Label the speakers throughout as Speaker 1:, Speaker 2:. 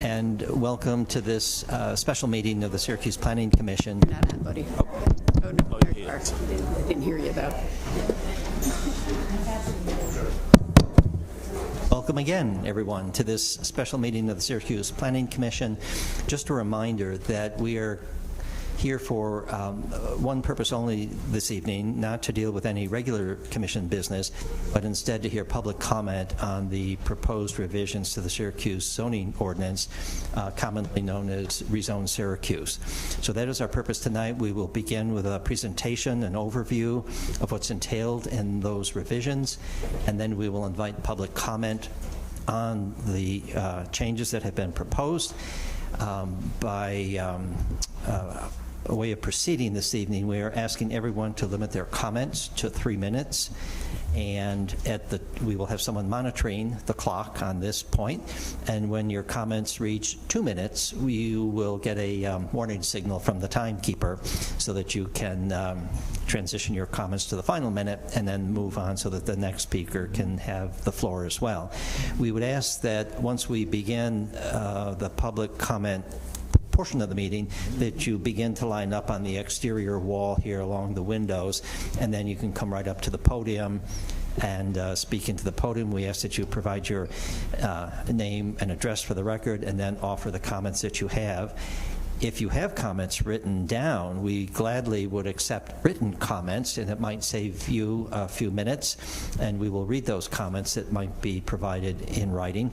Speaker 1: And welcome to this special meeting of the Syracuse Planning Commission.
Speaker 2: Not on, buddy. Oh, no. I didn't hear you, though.
Speaker 1: Welcome again, everyone, to this special meeting of the Syracuse Planning Commission. Just a reminder that we are here for one purpose only this evening, not to deal with any regular commission business, but instead to hear public comment on the proposed revisions to the Syracuse zoning ordinance, commonly known as Rezone Syracuse. So that is our purpose tonight. We will begin with a presentation, an overview of what's entailed in those revisions, and then we will invite public comment on the changes that have been proposed. A way of proceeding this evening, we are asking everyone to limit their comments to 3 minutes, and we will have someone monitoring the clock on this point, and when your comments reach 2 minutes, you will get a warning signal from the timekeeper so that you can transition your comments to the final minute and then move on so that the next speaker can have the floor as well. We would ask that once we begin the public comment portion of the meeting, that you begin to line up on the exterior wall here along the windows, and then you can come right up to the podium and speak into the podium. We ask that you provide your name and address for the record, and then offer the comments that you have. If you have comments written down, we gladly would accept written comments, and it might save you a few minutes, and we will read those comments that might be provided in writing.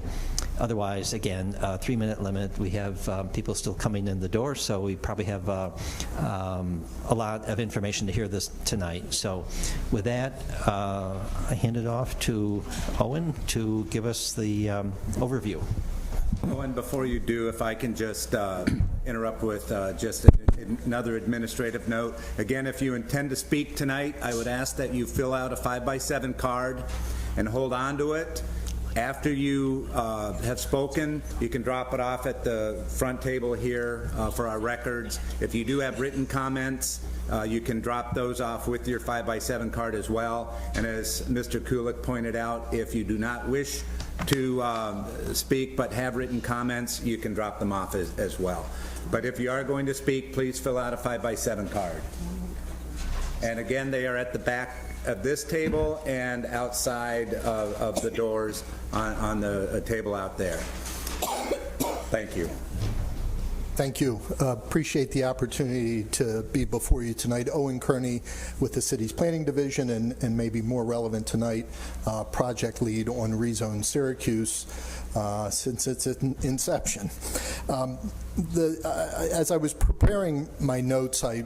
Speaker 1: Otherwise, again, 3-minute limit. We have people still coming in the door, so we probably have a lot of information to hear this tonight. So with that, I hand it off to Owen to give us the overview.
Speaker 3: Oh, and before you do, if I can just interrupt with just another administrative note. Again, if you intend to speak tonight, I would ask that you fill out a 5x7 card and hold on to it. After you have spoken, you can drop it off at the front table here for our records. If you do have written comments, you can drop those off with your 5x7 card as well. And as Mr. Kulik pointed out, if you do not wish to speak but have written comments, you can drop them off as well. But if you are going to speak, please fill out a 5x7 card. And again, they are at the back of this table and outside of the doors on the table out there. Thank you.
Speaker 4: Thank you. Appreciate the opportunity to be before you tonight. Owen Kearney with the city's planning division, and maybe more relevant tonight, project lead on Rezone Syracuse since its inception. As I was preparing my notes, I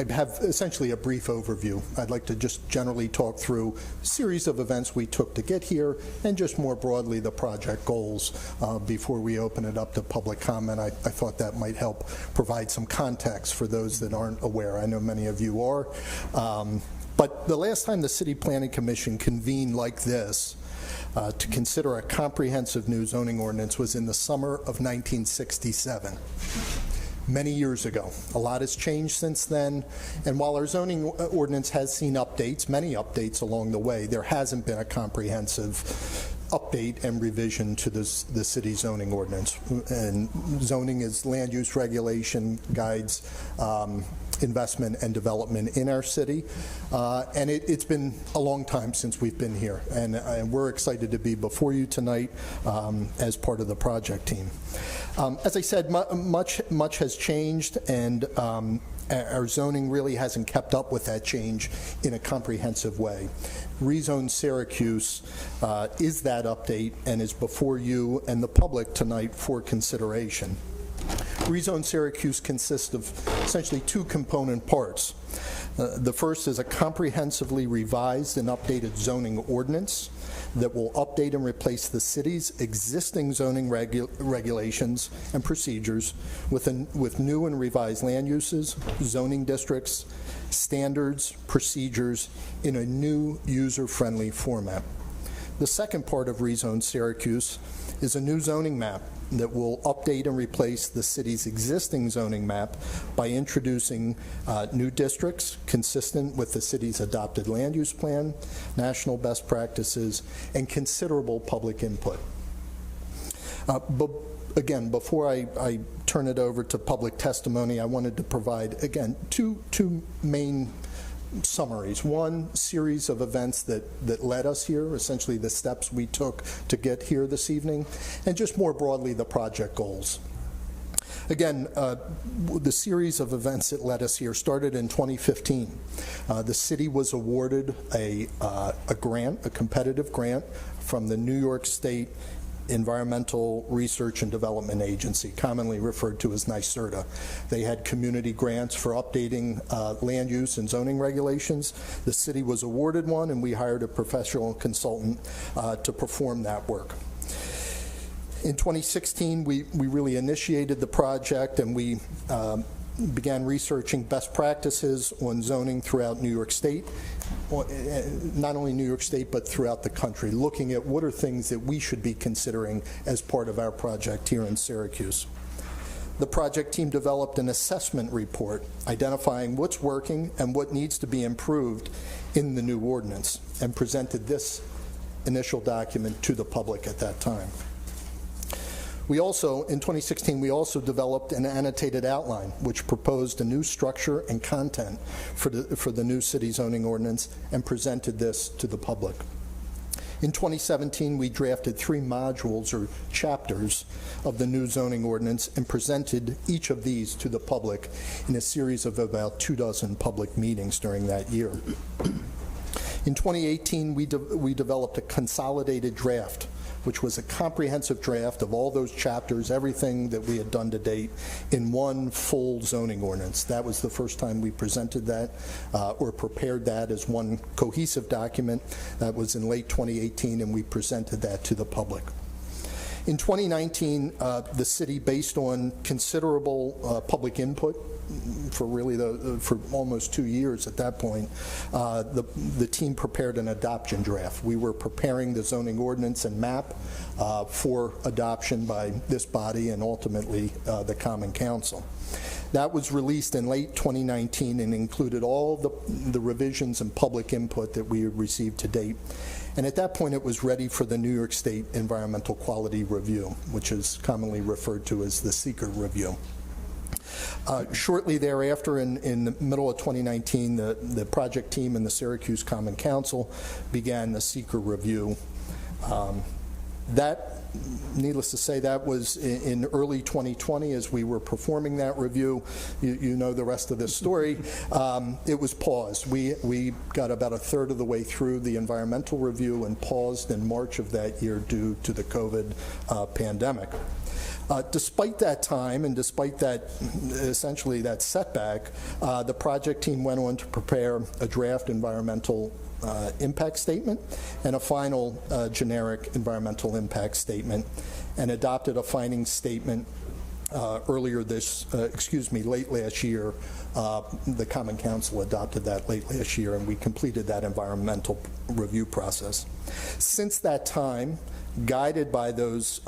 Speaker 4: have essentially a brief overview. I'd like to just generally talk through a series of events we took to get here, and just more broadly the project goals before we open it up to public comment. I thought that might help provide some context for those that aren't aware. I know many of you are. But the last time the City Planning Commission convened like this to consider a comprehensive new zoning ordinance was in the summer of 1967. Many years ago. A lot has changed since then, and while our zoning ordinance has seen updates, many updates along the way, there hasn't been a comprehensive update and revision to the city zoning ordinance. And zoning is land use regulation, guides investment and development in our city, and it's been a long time since we've been here, and we're excited to be before you tonight as part of the project team. As I said, much has changed, and our zoning really hasn't kept up with that change in a comprehensive way. Rezone Syracuse is that update and is before you and the public tonight for consideration. Rezone Syracuse consists of essentially two component parts. The first is a comprehensively revised and updated zoning ordinance that will update and replace the city's existing zoning regulations and procedures with new and revised land uses, zoning districts, standards, procedures in a new user-friendly format. The second part of Rezone Syracuse is a new zoning map that will update and replace the city's existing zoning map by introducing new districts consistent with the city's adopted land use plan, national best practices, and considerable public input. Again, before I turn it over to public testimony, I wanted to provide, again, two main summaries. One, series of events that led us here, essentially the steps we took to get here this evening, and just more broadly, the project goals. Again, the series of events that led us here started in 2015. The city was awarded a grant, a competitive grant, from the New York State Environmental Research and Development Agency, commonly referred to as NYSERDA. They had community grants for updating land use and zoning regulations. The city was awarded one, and we hired a professional consultant to perform that work. In 2016, we really initiated the project, and we began researching best practices on zoning throughout New York State, not only New York State, but throughout the country, looking at what are things that we should be considering as part of our project here in Syracuse. The project team developed an assessment report identifying what's working and what needs to be improved in the new ordinance, and presented this initial document to the public at that time. We also, in 2016, we also developed an annotated outline which proposed a new structure and content for the new city zoning ordinance, and presented this to the public. In 2017, we drafted 3 modules or chapters of the new zoning ordinance and presented each of these to the public in a series of about 24 public meetings during that year. In 2018, we developed a consolidated draft, which was a comprehensive draft of all those chapters, everything that we had done to date, in one full zoning ordinance. That was the first time we presented that or prepared that as one cohesive document. That was in late 2018, and we presented that to the public. In 2019, the city, based on considerable public input for almost 2 years at that point, the team prepared an adoption draft. We were preparing the zoning ordinance and map for adoption by this body and ultimately the Common Council. That was released in late 2019 and included all the revisions and public input that we had received to date. And at that point, it was ready for the New York State Environmental Quality Review, which is commonly referred to as the seeker review. Shortly thereafter, in the middle of 2019, the project team and the Syracuse Common Council began the seeker review. Needless to say, that was in early 2020 as we were performing that review. You know the rest of this story. It was paused. We got about a third of the way through the environmental review and paused in March of that year due to the COVID pandemic. Despite that time and despite that, essentially that setback, the project team went on to prepare a draft environmental impact statement and a final generic environmental impact statement, and adopted a finding statement late last year. The Common Council adopted that late last year, and we completed that environmental review process. Since that time, guided by those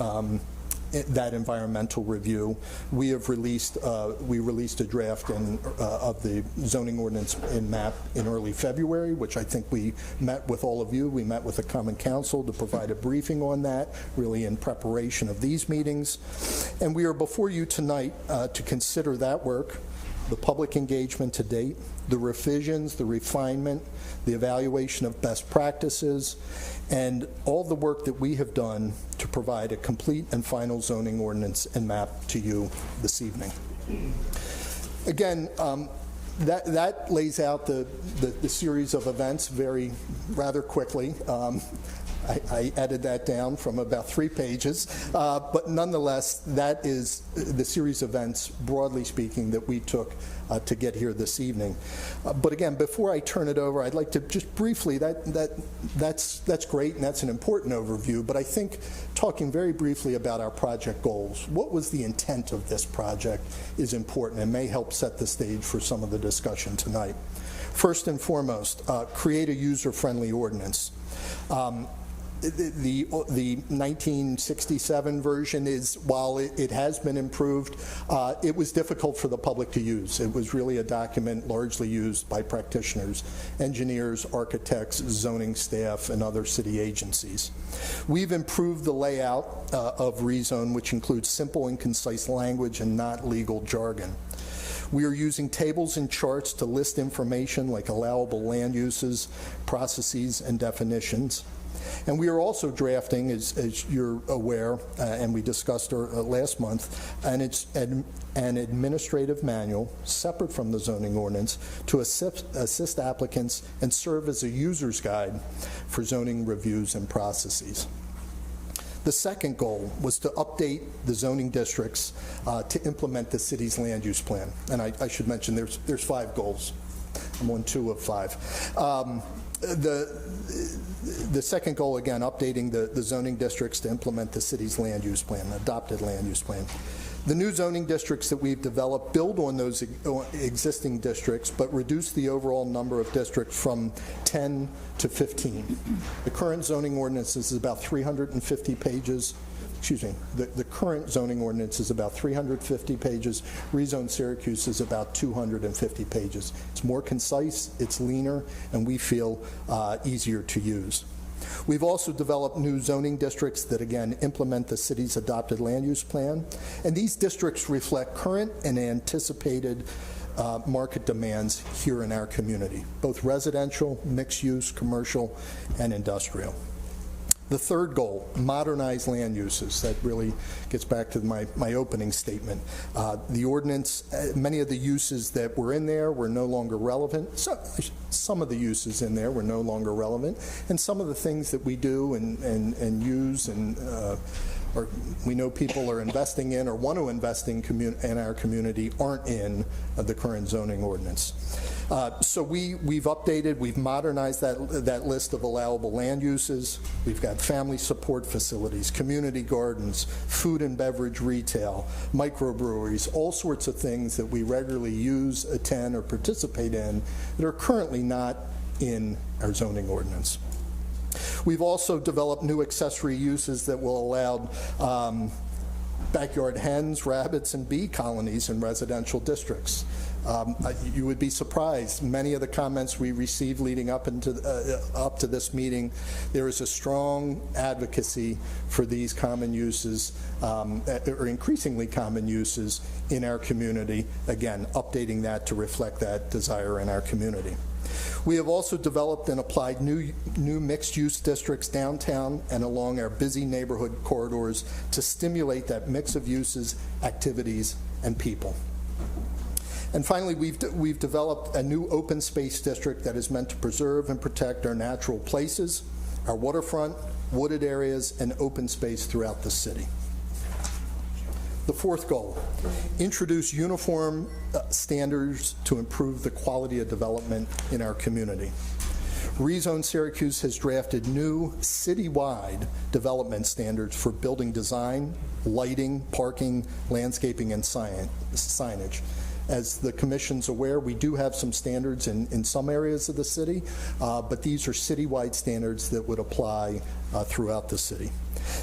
Speaker 4: that environmental review, we released a draft of the zoning ordinance in MAP in early February, which I think we met with all of you. We met with the Common Council to provide a briefing on that, really in preparation of these meetings. And we are before you tonight to consider that work, the public engagement to date, the revisions, the refinement, the evaluation of best practices, and all the work that we have done to provide a complete and final zoning ordinance and map to you this evening. Again, that lays out the series of events rather quickly. I edited that down from about 3 pages, but nonetheless, that is the series of events, broadly speaking, that we took to get here this evening. But again, before I turn it over, I'd like to just briefly, that's great and that's an important overview, but I think talking very briefly about our project goals, what was the intent of this project is important and may help set the stage for some of the discussion tonight. First and foremost, create a user-friendly ordinance. The 1967 version is, while it has been improved, it was difficult for the public to use. It was really a document largely used by practitioners, engineers, architects, zoning staff, and other city agencies. We've improved the layout of rezone, which includes simple and concise language and not legal jargon. We are using tables and charts to list information like allowable land uses, processes, and definitions. And we are also drafting, as you're aware, and we discussed last month, an administrative manual separate from the zoning ordinance to assist applicants and serve as a user's guide for zoning reviews and processes. The second goal was to update the zoning districts to implement the city's land use plan. And I should mention there's 5 goals. I'm on 2 of 5. The second goal, again, updating the zoning districts to implement the city's land use plan, adopted land use plan. The new zoning districts that we've developed build on those existing districts, but reduce the overall number of districts from 10 to 15. The current zoning ordinance is about 350 pages. Excuse me, the current zoning ordinance is about 350 pages. Rezone Syracuse is about 250 pages. It's more concise, it's leaner, and we feel easier to use. We've also developed new zoning districts that, again, implement the city's adopted land use plan. And these districts reflect current and anticipated market demands here in our community, both residential, mixed use, commercial, and industrial. The third goal, modernize land uses. That really gets back to my opening statement. The ordinance, many of the uses that were in there were no longer relevant. Some of the uses in there were no longer relevant, and some of the things that we do and use and or we know people are investing in or want to invest in our community aren't in the current zoning ordinance. So we've updated, we've modernized that list of allowable land uses. We've got family support facilities, community gardens, food and beverage retail, microbreweries, all sorts of things that we regularly use, attend, or participate in that are currently not in our zoning ordinance. We've also developed new accessory uses that will allow backyard hens, rabbits, and bee colonies in residential districts. You would be surprised. Many of the comments we received leading up to this meeting, there is a strong advocacy for these common uses, or increasingly common uses in our community. Again, updating that to reflect that desire in our community. We have also developed and applied new mixed-use districts downtown and along our busy neighborhood corridors to stimulate that mix of uses, activities, and people. And finally, we've developed a new open space district that is meant to preserve and protect our natural places, our waterfront, wooded areas, and open space throughout the city. The fourth goal, introduce uniform standards to improve the quality of development in our community. Rezone Syracuse has drafted new citywide development standards for building design, lighting, parking, landscaping, and signage. As the Commission's aware, we do have some standards in some areas of the city, but these are citywide standards that would apply throughout the city.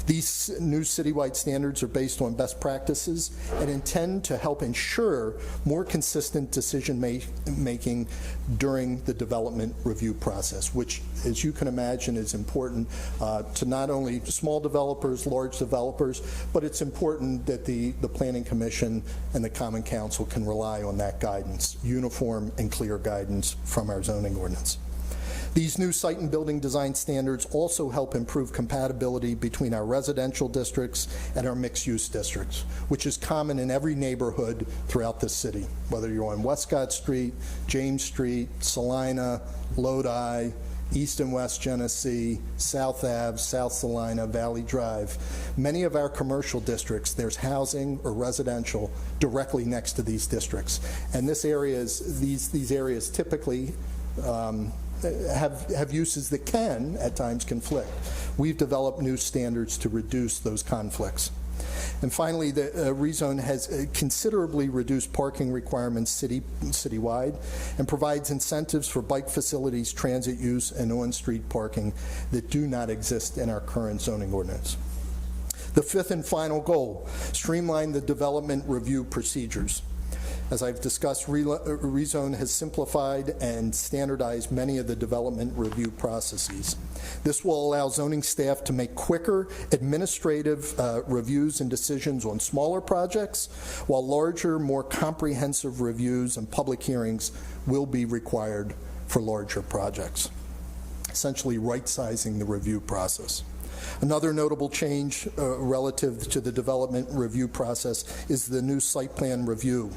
Speaker 4: These new citywide standards are based on best practices and intend to help ensure more consistent decision-making during the development review process, which, as you can imagine, is important to not only small developers, large developers, but it's important that the Planning Commission and the Common Council can rely on that guidance, uniform and clear guidance from our zoning ordinance. These new site and building design standards also help improve compatibility between our residential districts and our mixed-use districts, which is common in every neighborhood throughout the city, whether you're on Westcott Street, James Street, Salina, Lodi, East and West Genesee, South Ave, South Salina, Valley Drive. Many of our commercial districts, there's housing or residential directly next to these districts. And these areas typically have uses that can, at times, conflict. We've developed new standards to reduce those conflicts. And finally, the rezone has considerably reduced parking requirements citywide and provides incentives for bike facilities, transit use, and on-street parking that do not exist in our current zoning ordinance. The fifth and final goal, streamline the development review procedures. As I've discussed, rezone has simplified and standardized many of the development review processes. This will allow zoning staff to make quicker administrative reviews and decisions on smaller projects, while larger, more comprehensive reviews and public hearings will be required for larger projects, essentially right-sizing the review process. Another notable change relative to the development review process is the new site plan review,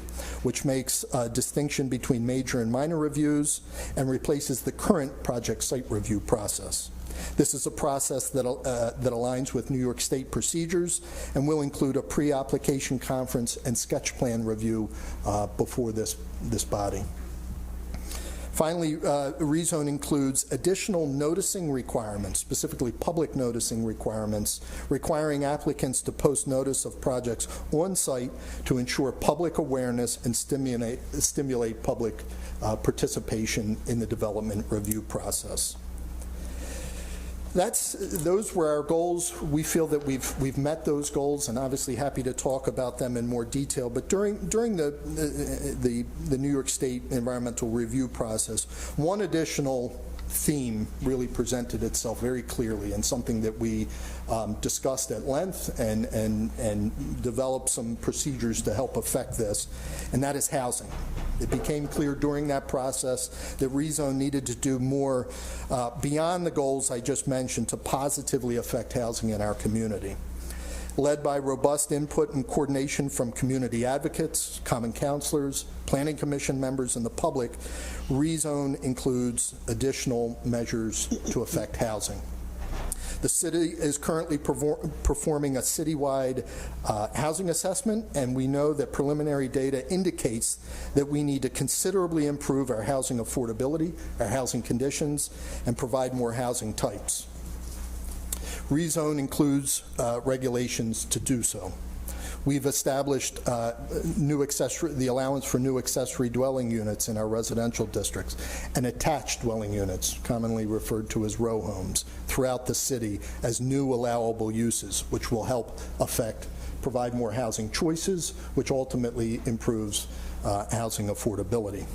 Speaker 4: which makes a distinction between major and minor reviews and replaces the current project site review process. This is a process that aligns with New York State procedures and will include a pre-application conference and sketch plan review before this body. Finally, rezone includes additional noticing requirements, specifically public noticing requirements, requiring applicants to post notice of projects on site to ensure public awareness and stimulate public participation in the development review process. Those were our goals. We feel that we've met those goals, and obviously happy to talk about them in more detail. But during the New York State environmental review process, one additional theme really presented itself very clearly, and something that we discussed at length and developed some procedures to help affect this, and that is housing. It became clear during that process that rezone needed to do more beyond the goals I just mentioned to positively affect housing in our community. Led by robust input and coordination from community advocates, common councilors, planning commission members, and the public, rezone includes additional measures to affect housing. The city is currently performing a citywide housing assessment, and we know that preliminary data indicates that we need to considerably improve our housing affordability, our housing conditions, and provide more housing types. Rezone includes regulations to do so. We've established the allowance for new accessory dwelling units in our residential districts and attached dwelling units, commonly referred to as row homes, throughout the city as new allowable uses, which will help provide more housing choices, which ultimately improves housing affordability.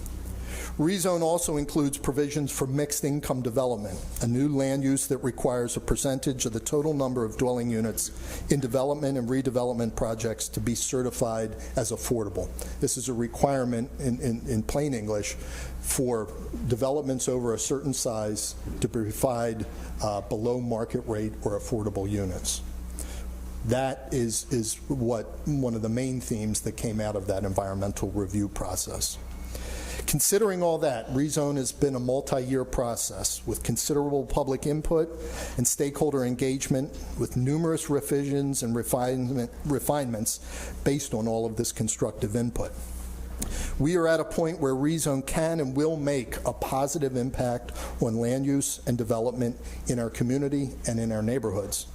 Speaker 4: Rezone also includes provisions for mixed income development, a new land use that requires a percentage of the total number of dwelling units in development and redevelopment projects to be certified as affordable. This is a requirement in plain English for developments over a certain size to provide below market rate or affordable units. That is one of the main themes that came out of that environmental review process. Considering all that, rezone has been a multi-year process with considerable public input and stakeholder engagement, with numerous revisions and refinements based on all of this constructive input. We are at a point where rezone can and will make a positive impact on land use and development in our community and in our neighborhoods.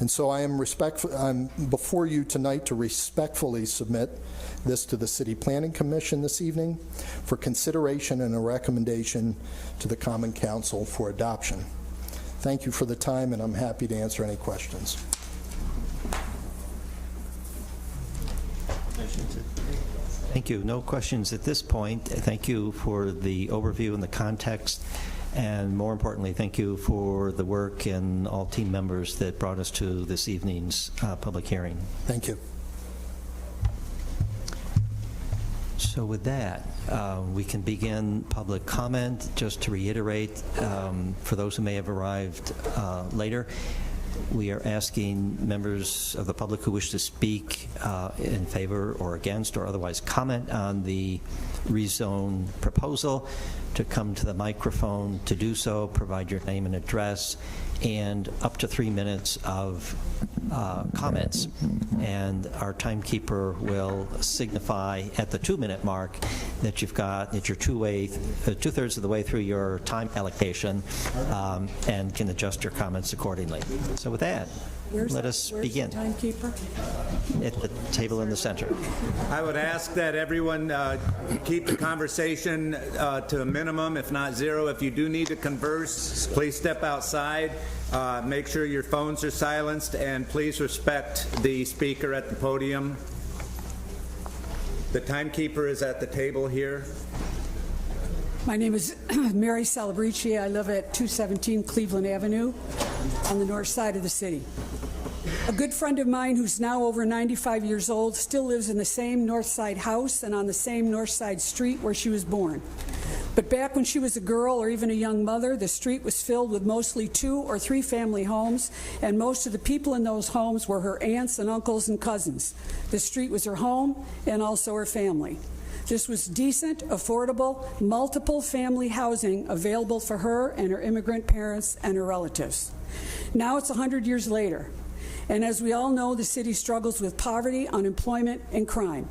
Speaker 4: And so I'm before you tonight to respectfully submit this to the City Planning Commission this evening for consideration and a recommendation to the Common Council for adoption. Thank you for the time, and I'm happy to answer any questions.
Speaker 1: Thank you. No questions at this point. Thank you for the overview and the context. And more importantly, thank you for the work and all team members that brought us to this evening's public hearing.
Speaker 4: Thank you.
Speaker 1: So with that, we can begin public comment. Just to reiterate, for those who may have arrived later, we are asking members of the public who wish to speak in favor or against or otherwise comment on the rezone proposal to come to the microphone to do so, provide your name and address, and up to 3 minutes of comments. And our timekeeper will signify at the 2-minute mark that you're two-thirds of the way through your time allocation and can adjust your comments accordingly. So with that, let us begin.
Speaker 2: Where's the timekeeper?
Speaker 1: At the table in the center.
Speaker 3: I would ask that everyone keep the conversation to a minimum, if not zero. If you do need to converse, please step outside. Make sure your phones are silenced, and please respect the speaker at the podium. The timekeeper is at the table here.
Speaker 2: My name is Mary Salabrici. I live at 217 Cleveland Avenue on the north side of the city. A good friend of mine who's now over 95 years old still lives in the same north side house and on the same north side street where she was born. But back when she was a girl or even a young mother, the street was filled with mostly 2 or 3 family homes, and most of the people in those homes were her aunts and uncles and cousins. The street was her home and also her family. This was decent, affordable, multiple family housing available for her and her immigrant parents and her relatives. Now it's 100 years later, and as we all know, the city struggles with poverty, unemployment, and crime.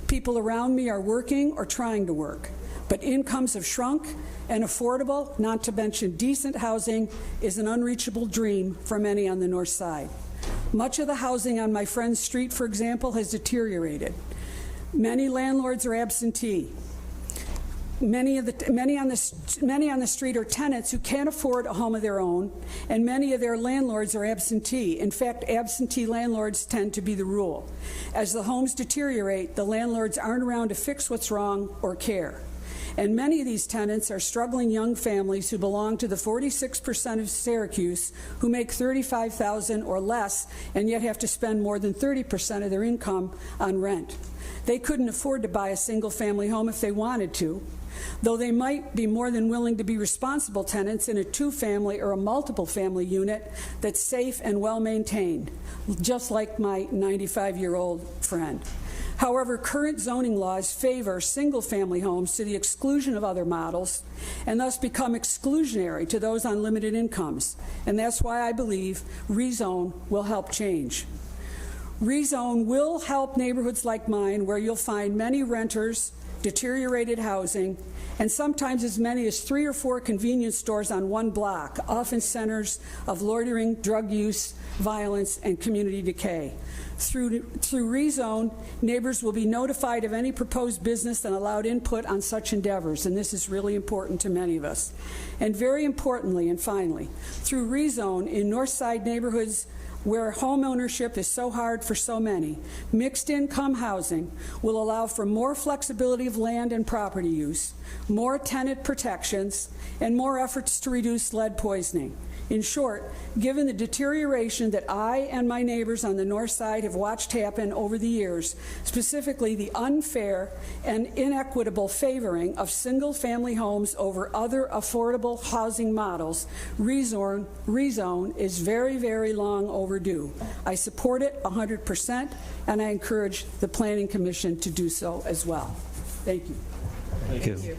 Speaker 2: People around me are working or trying to work, but incomes have shrunk, and affordable, not to mention decent housing, is an unreachable dream for many on the north side. Much of the housing on my friend's street, for example, has deteriorated. Many landlords are absentee. Many on the street are tenants who can't afford a home of their own, and many of their landlords are absentee. In fact, absentee landlords tend to be the rule. As the homes deteriorate, the landlords aren't around to fix what's wrong or care. And many of these tenants are struggling young families who belong to the 46% of Syracuse who make $35,000 or less and yet have to spend more than 30% of their income on rent. They couldn't afford to buy a single-family home if they wanted to, though they might be more than willing to be responsible tenants in a 2-family or a multiple-family unit that's safe and well-maintained, just like my 95-year-old friend. However, current zoning laws favor single-family homes to the exclusion of other models and thus become exclusionary to those on limited incomes. And that's why I believe rezone will help change. Rezone will help neighborhoods like mine where you'll find many renters, deteriorated housing, and sometimes as many as 3 or 4 convenience stores on one block, often centers of loitering, drug use, violence, and community decay. Through rezone, neighbors will be notified of any proposed business and allowed input on such endeavors, and this is really important to many of us. And very importantly, and finally, through rezone in north side neighborhoods where home ownership is so hard for so many, mixed income housing will allow for more flexibility of land and property use, more tenant protections, and more efforts to reduce lead poisoning. In short, given the deterioration that I and my neighbors on the north side have watched happen over the years, specifically the unfair and inequitable favoring of single-family homes over other affordable housing models, rezone is very, very long overdue. I support it 100%, and I encourage the Planning Commission to do so as well. Thank you.
Speaker 1: Thank you.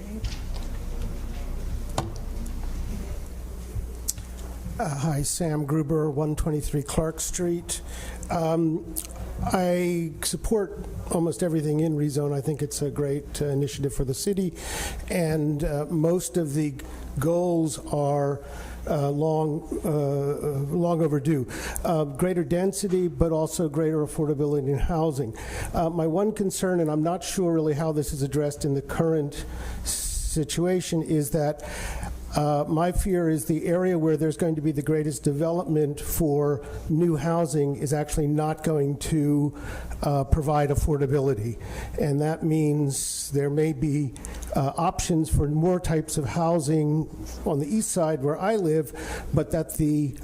Speaker 5: Hi, Sam Gruber, 123 Clark Street. I support almost everything in rezone. I think it's a great initiative for the city, and most of the goals are long overdue. Greater density, but also greater affordability in housing. My one concern, and I'm not sure really how this is addressed in the current situation, is that my fear is the area where there's going to be the greatest development for new housing is actually not going to provide affordability. And that means there may be options for more types of housing on the east side where I live, but that the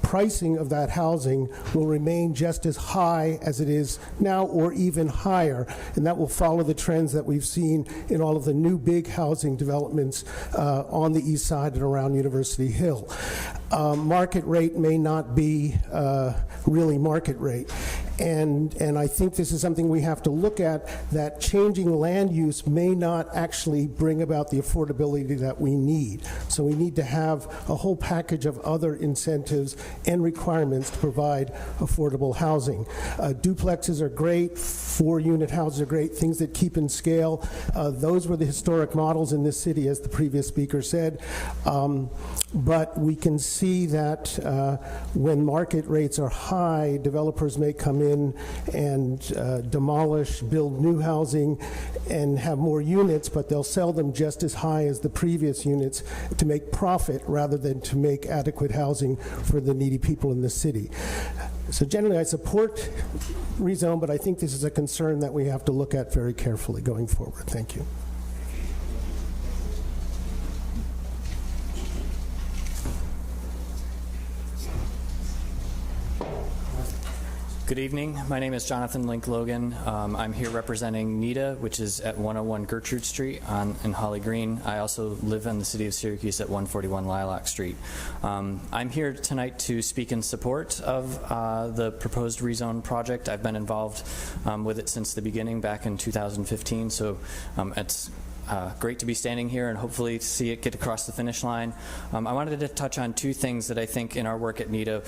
Speaker 5: pricing of that housing will remain just as high as it is now or even higher. And that will follow the trends that we've seen in all of the new big housing developments on the east side and around University Hill. Market rate may not be really market rate. And I think this is something we have to look at, that changing land use may not actually bring about the affordability that we need. So we need to have a whole package of other incentives and requirements to provide affordable housing. Duplexes are great, 4-unit houses are great, things that keep in scale. Those were the historic models in this city, as the previous speaker said. But we can see that when market rates are high, developers may come in and demolish, build new housing, and have more units, but they'll sell them just as high as the previous units to make profit rather than to make adequate housing for the needy people in the city. So generally, I support rezone, but I think this is a concern that we have to look at very carefully going forward. Thank you.
Speaker 6: Good evening. My name is Jonathan Link Logan. I'm here representing NIDA, which is at 101 Gertrude Street in Holly Green. I also live in the city of Syracuse at 141 Lilac Street. I'm here tonight to speak in support of the proposed rezone project. I've been involved with it since the beginning back in 2015, so it's great to be standing here and hopefully see it get across the finish line. I wanted to touch on two things that I think in our work at NIDA,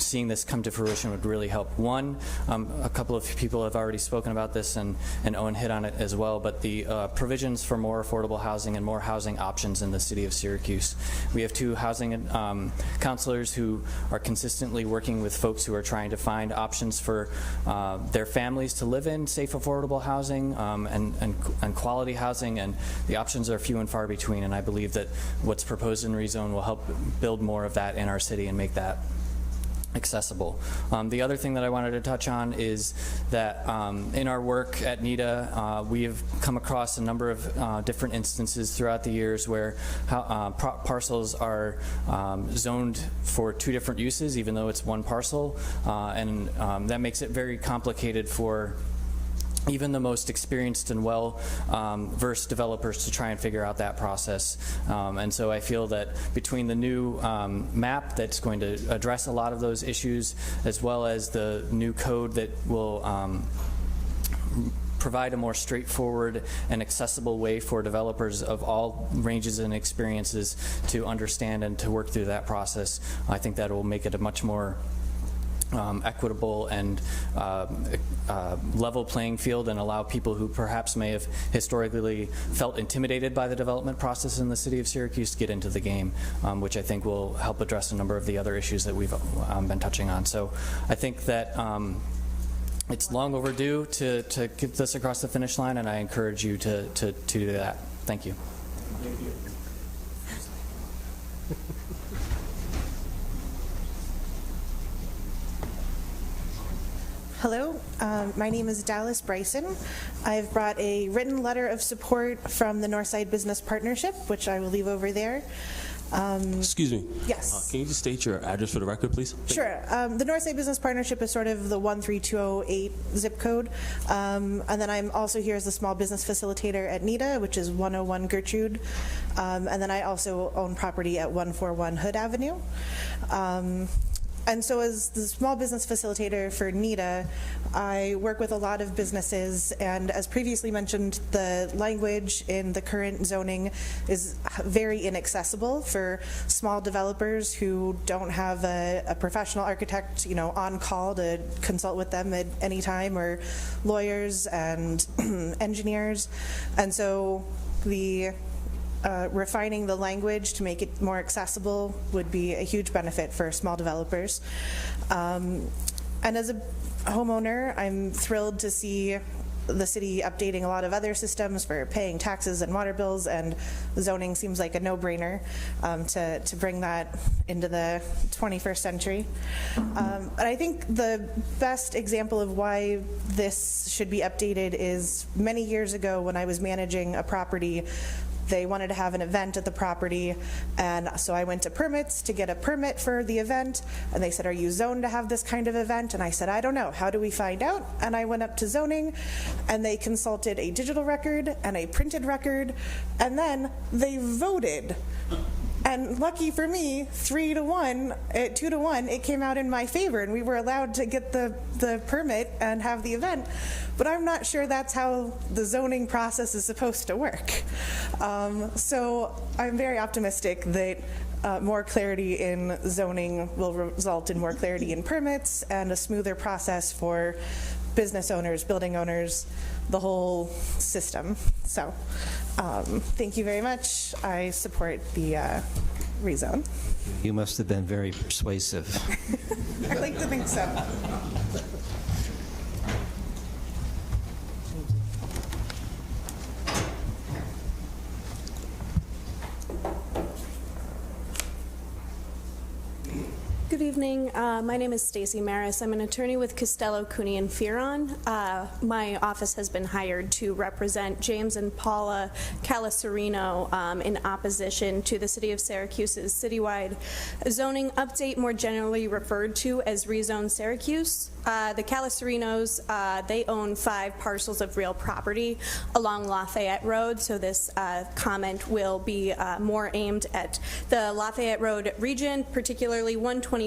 Speaker 6: seeing this come to fruition would really help. One, a couple of people have already spoken about this, and Owen hit on it as well, but the provisions for more affordable housing and more housing options in the city of Syracuse. We have two housing counselors who are consistently working with folks who are trying to find options for their families to live in, safe, affordable housing, and quality housing, and the options are few and far between, and I believe that what's proposed in rezone will help build more of that in our city and make that accessible. The other thing that I wanted to touch on is that in our work at NIDA, we have come across a number of different instances throughout the years where parcels are zoned for two different uses, even though it's one parcel, and that makes it very complicated for even the most experienced and well-versed developers to try and figure out that process. And so I feel that between the new map that's going to address a lot of those issues, as well as the new code that will provide a more straightforward and accessible way for developers of all ranges and experiences to understand and to work through that process, I think that will make it a much more equitable and level playing field, and allow people who perhaps may have historically felt intimidated by the development process in the city of Syracuse to get into the game, which I think will help address a number of the other issues that we've been touching on. So I think that it's long overdue to get this across the finish line, and I encourage you to do that. Thank you.
Speaker 5: Thank you.
Speaker 7: Hello, my name is Dallas Bryson. I've brought a written letter of support from the Northside Business Partnership, which I will leave over there.
Speaker 8: Excuse me.
Speaker 7: Yes.
Speaker 8: Can you just state your address for the record, please?
Speaker 7: Sure. The Northside Business Partnership is sort of the 13208 zip code. And then I'm also here as the small business facilitator at NIDA, which is 101 Gertrude. And then I also own property at 141 Hood Avenue. And so as the small business facilitator for NIDA, I work with a lot of businesses, and as previously mentioned, the language in the current zoning is very inaccessible for small developers who don't have a professional architect, on call to consult with them at any time, or lawyers and engineers. And so the refining the language to make it more accessible would be a huge benefit for small developers. And as a homeowner, I'm thrilled to see the city updating a lot of other systems for paying taxes and water bills, and zoning seems like a no-brainer to bring that into the 21st century. But I think the best example of why this should be updated is many years ago when I was managing a property. They wanted to have an event at the property, and so I went to permits to get a permit for the event, and they said, "Are you zoned to have this kind of event?" And I said, "I don't know. How do we find out?" And I went up to zoning, and they consulted a digital record and a printed record, and then they voted. And lucky for me, 2 to 1, it came out in my favor, and we were allowed to get the permit and have the event. But I'm not sure that's how the zoning process is supposed to work. So I'm very optimistic that more clarity in zoning will result in more clarity in permits and a smoother process for business owners, building owners, the whole system. So thank you very much. I support the rezone.
Speaker 1: You must have been very persuasive.
Speaker 7: I like to think so.
Speaker 9: Good evening. My name is Stacy Maris. I'm an attorney with Costello, Cooney & Fearon. My office has been hired to represent James and Paula Calaserino in opposition to the City of Syracuse's citywide zoning update, more generally referred to as Rezone Syracuse. The Calaserinos, they own 5 parcels of real property along Lafayette Road, so this comment will be more aimed at the Lafayette Road region, particularly 124,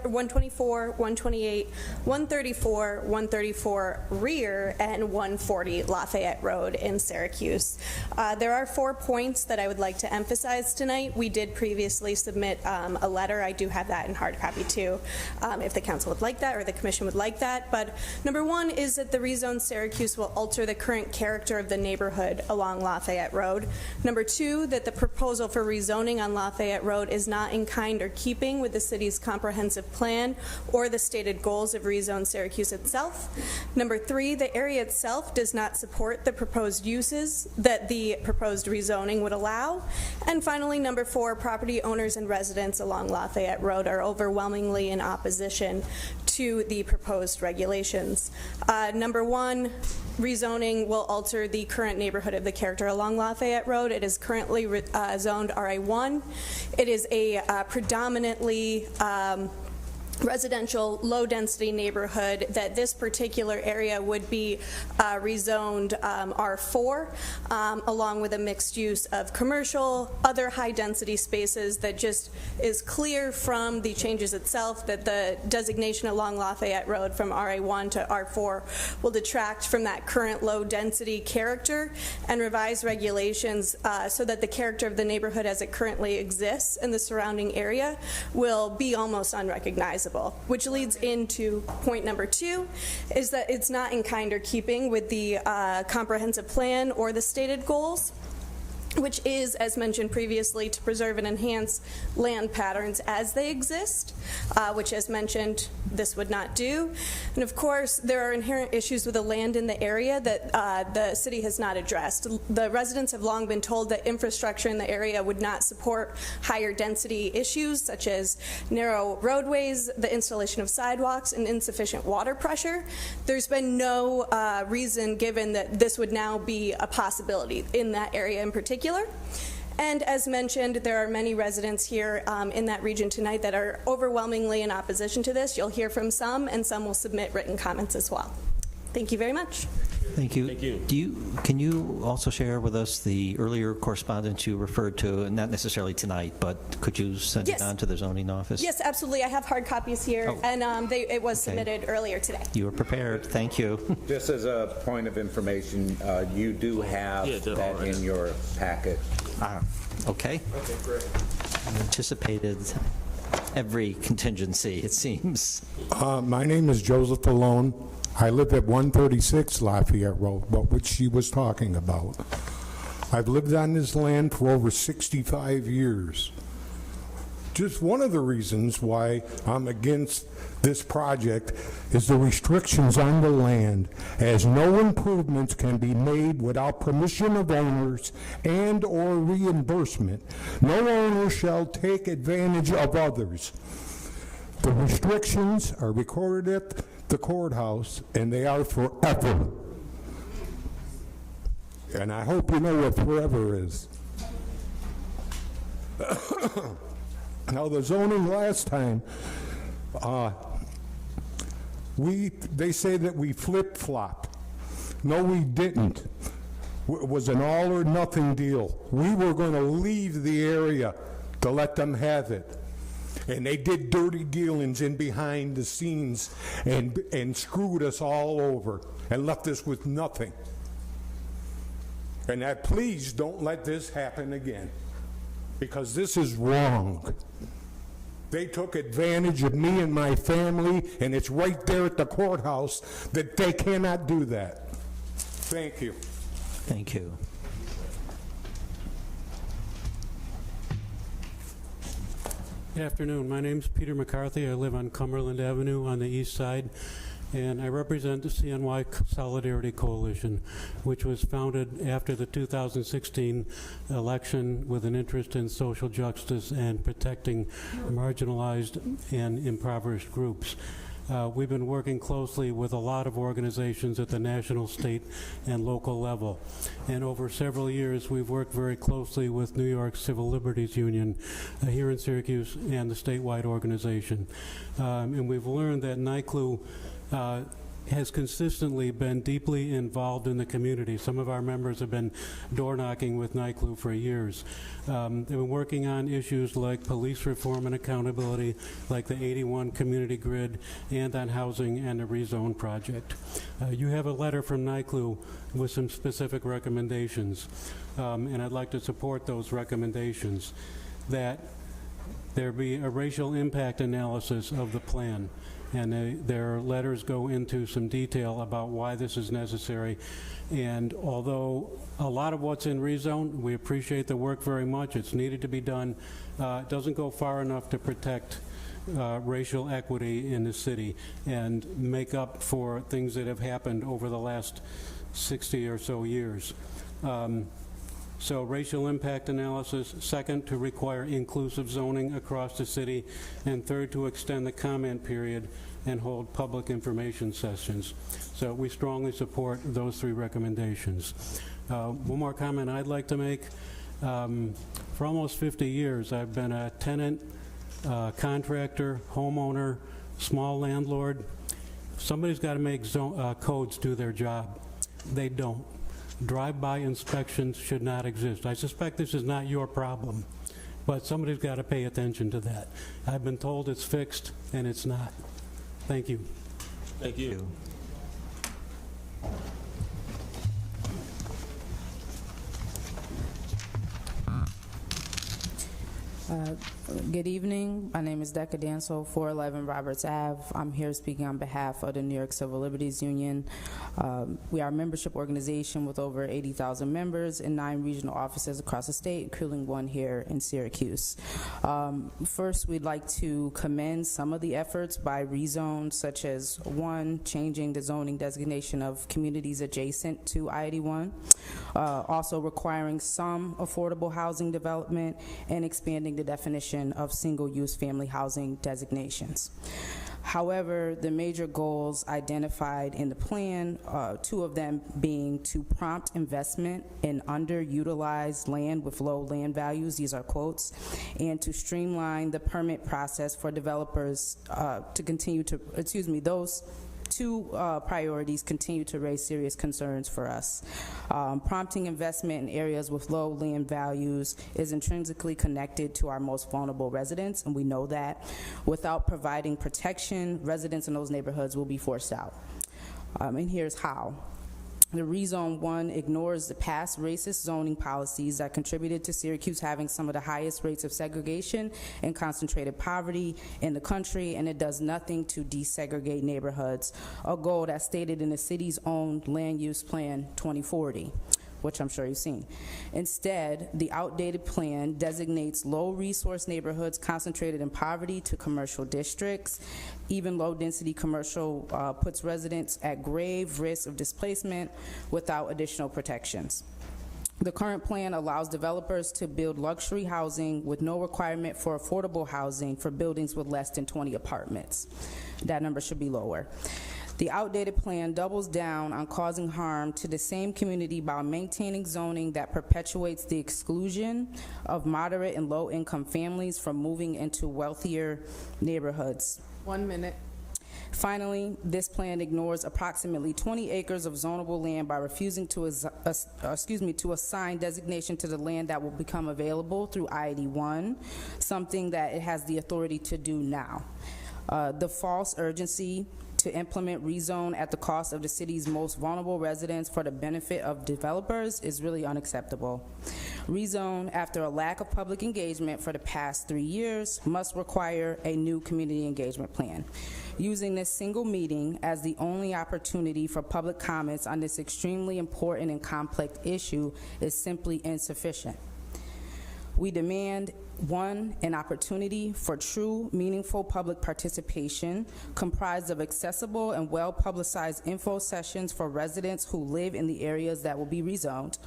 Speaker 9: 128, 134, 134 rear, and 140 Lafayette Road in Syracuse. There are 4 points that I would like to emphasize tonight. We did previously submit a letter. I do have that in hard copy too, if the council would like that or the commission would like that. But number 1 is that the rezone Syracuse will alter the current character of the neighborhood along Lafayette Road. Number 2, that the proposal for rezoning on Lafayette Road is not in kind or keeping with the city's comprehensive plan or the stated goals of rezone Syracuse itself. Number 3, the area itself does not support the proposed uses that the proposed rezoning would allow. And finally, number 4, property owners and residents along Lafayette Road are overwhelmingly in opposition to the proposed regulations. Number 1, rezoning will alter the current neighborhood of the character along Lafayette Road. It is currently zoned RA1. It is a predominantly residential, low-density neighborhood. That this particular area would be rezoned R4, along with a mixed use of commercial, other high-density spaces. That just is clear from the changes itself that the designation along Lafayette Road from RA1 to R4 will detract from that current low-density character and revise regulations so that the character of the neighborhood as it currently exists in the surrounding area will be almost unrecognizable. Which leads into point number 2, is that it's not in kind or keeping with the comprehensive plan or the stated goals, which is, as mentioned previously, to preserve and enhance land patterns as they exist, which, as mentioned, this would not do. And of course, there are inherent issues with the land in the area that the city has not addressed. The residents have long been told that infrastructure in the area would not support higher density issues, such as narrow roadways, the installation of sidewalks, and insufficient water pressure. There's been no reason given that this would now be a possibility in that area in particular. And as mentioned, there are many residents here in that region tonight that are overwhelmingly in opposition to this. You'll hear from some, and some will submit written comments as well. Thank you very much.
Speaker 1: Thank you.
Speaker 8: Thank you.
Speaker 1: Can you also share with us the earlier correspondence you referred to, not necessarily tonight, but could you send
Speaker 9: Yes.
Speaker 1: it on to the zoning office?
Speaker 9: Yes, absolutely. I have hard copies here,
Speaker 1: Oh.
Speaker 9: and it was
Speaker 1: Okay.
Speaker 9: submitted earlier today.
Speaker 1: You were prepared. Thank you.
Speaker 3: Just as a point of information, you do have
Speaker 8: Yeah, they're
Speaker 3: that
Speaker 8: all right.
Speaker 3: in your packet.
Speaker 1: Okay. Anticipated every contingency, it seems.
Speaker 10: My name is Joseph Alone. I live at 136 Lafayette Road, which she was talking about. I've lived on this land for over 65 years. Just one of the reasons why I'm against this project is the restrictions on the land, as no improvements can be made without permission of owners and/or reimbursement. No owner shall take advantage of others. The restrictions are recorded at the courthouse, and they are forever. And I hope you know what forever is. Now, the zoning last time, they say that we flip-flop. No, we didn't. It was an all-or-nothing deal. We were going to leave the area to let them have it. And they did dirty dealings in behind the scenes and screwed us all over and left us with nothing. And that, please don't let this happen again, because this is wrong. They took advantage of me and my family, and it's right there at the courthouse that they cannot do that. Thank you.
Speaker 1: Thank you.
Speaker 11: Good afternoon. My name's Peter McCarthy. I live on Cumberland Avenue on the east side, and I represent the CNY Solidarity Coalition, which was founded after the 2016 election with an interest in social justice and protecting marginalized and impoverished groups. We've been working closely with a lot of organizations at the national, state, and local level. And over several years, we've worked very closely with New York Civil Liberties Union here in Syracuse and the statewide organization. And we've learned that NYCLU has consistently been deeply involved in the community. Some of our members have been door knocking with NYCLU for years. They've been working on issues like police reform and accountability, like the 81 community grid, and on housing and the rezone project. You have a letter from NYCLU with some specific recommendations, and I'd like to support those recommendations. That there be a racial impact analysis of the plan, and their letters go into some detail about why this is necessary. And although a lot of what's in rezone, we appreciate the work very much, it's needed to be done, it doesn't go far enough to protect racial equity in the city and make up for things that have happened over the last 60 or so years. So racial impact analysis. Second, to require inclusive zoning across the city. And third, to extend the comment period and hold public information sessions. So we strongly support those three recommendations. One more comment I'd like to make. For almost 50 years, I've been a tenant, contractor, homeowner, small landlord. Somebody's got to make codes do their job. They don't. Drive-by inspections should not exist. I suspect this is not your problem, but somebody's got to pay attention to that. I've been told it's fixed, and it's not. Thank you.
Speaker 8: Thank you.
Speaker 12: Good evening. My name is Decca Danso, 411 Roberts Ave. I'm here speaking on behalf of the New York Civil Liberties Union. We are a membership organization with over 80,000 members in 9 regional offices across the state, including one here in Syracuse. First, we'd like to commend some of the efforts by rezone, such as 1, changing the zoning designation of communities adjacent to I-81, also requiring some affordable housing development, and expanding the definition of single-use family housing designations. However, the major goals identified in the plan, 2 of them being to prompt investment in underutilized land with low land values, these are quotes, and to streamline the permit process for developers to continue to, those 2 priorities continue to raise serious concerns for us. Prompting investment in areas with low land values is intrinsically connected to our most vulnerable residents, and we know that. Without providing protection, residents in those neighborhoods will be forced out. And here's how. The Rezone 1 ignores the past racist zoning policies that contributed to Syracuse having some of the highest rates of segregation and concentrated poverty in the country, and it does nothing to desegregate neighborhoods, a goal that's stated in the city's own Land Use Plan 2040. Which I'm sure you've seen. Instead, the outdated plan designates low-resource neighborhoods concentrated in poverty to commercial districts. Even low-density commercial puts residents at grave risk of displacement without additional protections. The current plan allows developers to build luxury housing with no requirement for affordable housing for buildings with less than 20 apartments. That number should be lower. The outdated plan doubles down on causing harm to the same community by maintaining zoning that perpetuates the exclusion of moderate and low-income families from moving into wealthier neighborhoods.
Speaker 13: 1 minute.
Speaker 12: Finally, this plan ignores approximately 20 acres of zonable land by refusing to assign designation to the land that will become available through I-81, something that it has the authority to do now. The false urgency to implement rezone at the cost of the city's most vulnerable residents for the benefit of developers is really unacceptable. Rezone, after a lack of public engagement for the past 3 years, must require a new community engagement plan. Using this single meeting as the only opportunity for public comments on this extremely important and complex issue is simply insufficient. We demand, 1, an opportunity for true, meaningful public participation comprised of accessible and well-publicized info sessions for residents who live in the areas that will be rezoned.